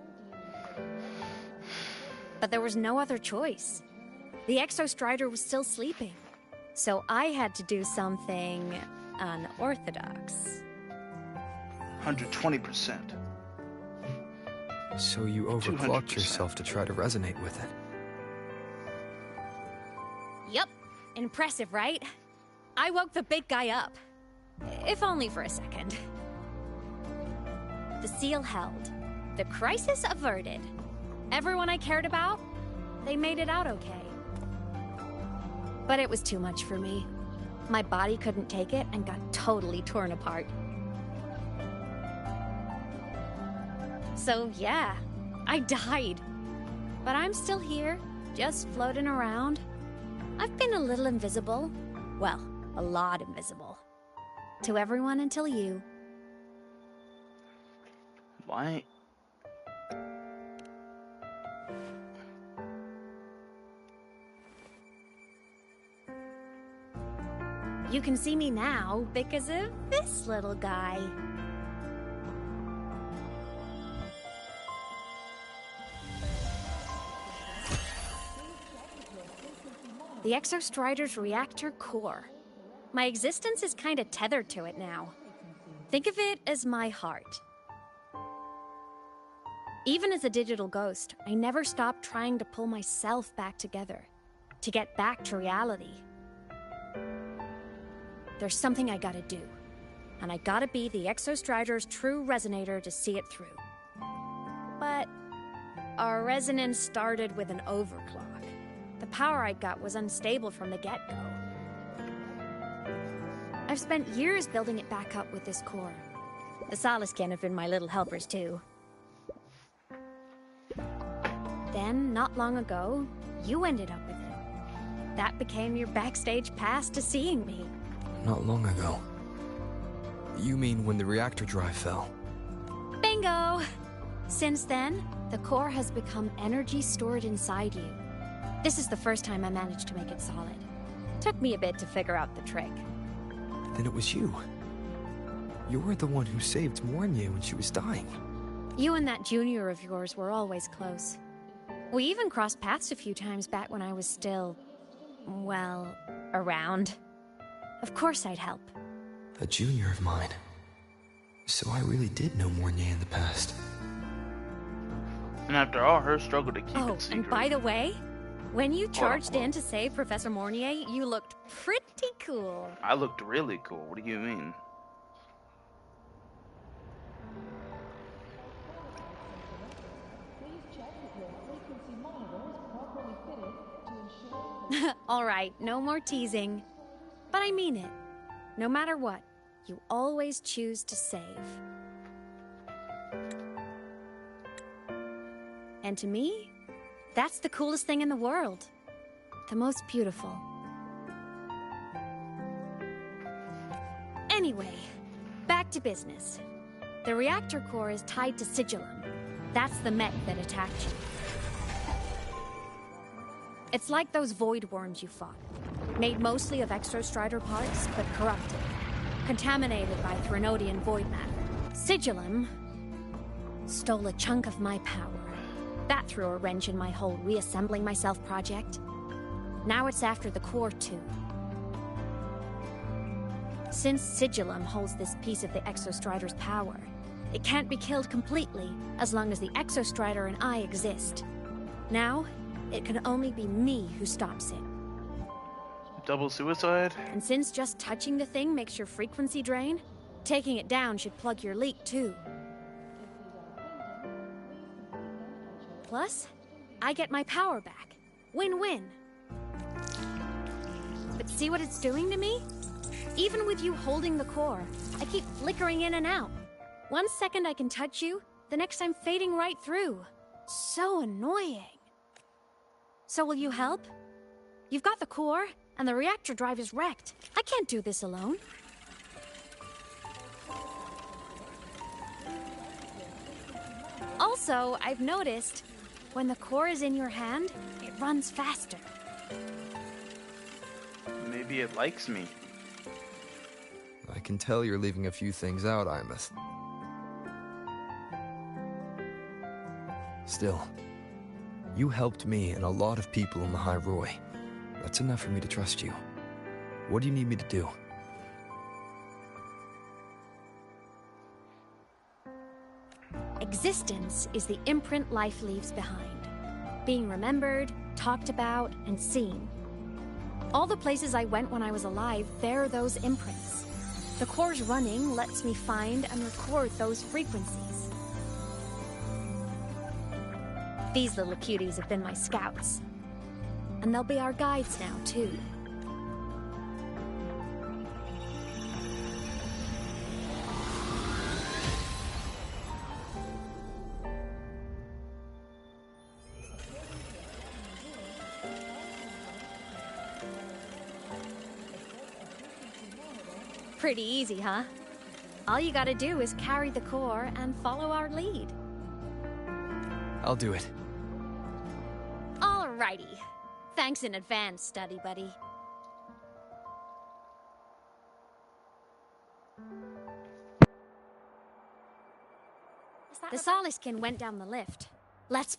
But there was no other choice. The Exostrider was still sleeping. So I had to do something unorthodox. 120%. So you overclocked 200%. yourself to try to resonate with it. Yup. Impressive, right? I woke the big guy up. If only for a second. The seal held. The crisis averted. Everyone I cared about, they made it out okay. But it was too much for me. My body couldn't take it and got totally torn apart. So yeah, I died. But I'm still here, just floating around. I've been a little invisible. Well, a lot invisible. To everyone until you. Why? You can see me now because of this little guy. The Exostrider's reactor core. My existence is kinda tethered to it now. Think of it as my heart. Even as a digital ghost, I never stopped trying to pull myself back together, to get back to reality. There's something I gotta do, and I gotta be the Exostrider's true resonator to see it through. But our resonance started with an overclock. The power I got was unstable from the get-go. I've spent years building it back up with this core. The Solaskin have been my little helpers too. Then, not long ago, you ended up with it. That became your backstage pass to seeing me. Not long ago. You mean when the reactor drive fell? Bingo! Since then, the core has become energy stored inside you. This is the first time I managed to make it solid. Took me a bit to figure out the trick. Then it was you. You were the one who saved Mornier when she was dying. You and that junior of yours were always close. We even crossed paths a few times back when I was still, well, around. Of course I'd help. A junior of mine. So I really did know Mornier in the past. And after all her struggle to keep Oh, it secret. and by the way, when you charged in to save Professor Mornier, you looked pretty cool. I looked really cool. What do you mean? All right, no more teasing. But I mean it. No matter what, you always choose to save. And to me, that's the coolest thing in the world. The most beautiful. Anyway, back to business. The reactor core is tied to Sigillum. That's the mech that attacked you. It's like those void worms you fought. Made mostly of Exostrider parts, but corrupted. Contaminated by Threnodian void matter. Sigillum stole a chunk of my power. That threw a wrench in my whole reassembling myself project. Now it's after the core too. Since Sigillum holds this piece of the Exostrider's power, it can't be killed completely as long as the Exostrider and I exist. Now, it can only be me who stops it. Double suicide? And since just touching the thing makes your frequency drain, taking it down should plug your leak too. Plus, I get my power back. Win-win. But see what it's doing to me? Even with you holding the core, I keep flickering in and out. 1 second I can touch you, the next I'm fading right through. So annoying. So will you help? You've got the core, and the reactor drive is wrecked. I can't do this alone. Also, I've noticed, when the core is in your hand, it runs faster. Maybe it likes me. I can tell you're leaving a few things out, Imeth. Still, you helped me and a lot of people in the High Roy. That's enough for me to trust you. What do you need me to do? Existence is the imprint life leaves behind. Being remembered, talked about, and seen. All the places I went when I was alive bear those imprints. The core's running lets me find and record those frequencies. These little cuties have been my scouts. And they'll be our guides now, too. Pretty easy, huh? All you gotta do is carry the core and follow our lead. I'll do it. Alrighty. Thanks in advance, study buddy. The Soliskin went down the lift. Let's...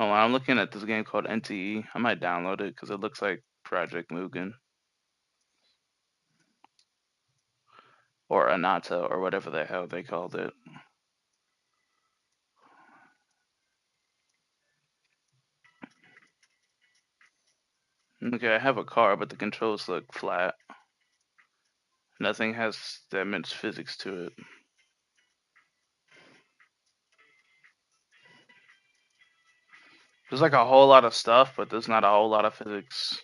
Oh, I'm looking at this game called NTE. I might download it because it looks like Project Mugen or Anata or whatever the hell they called it. Okay, I have a car, but the controls look flat. Nothing has that much physics to it. There's like a whole lot of stuff, but there's not a whole lot of physics.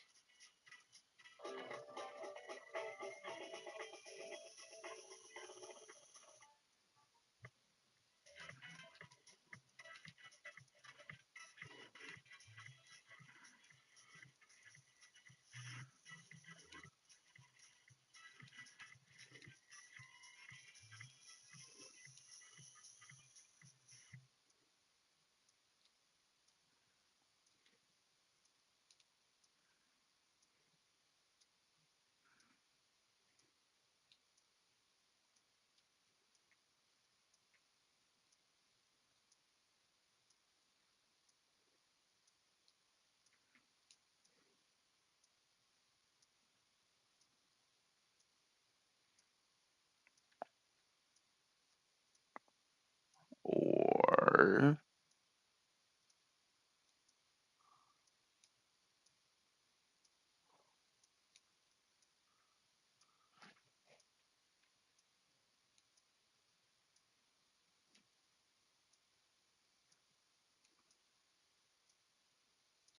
her.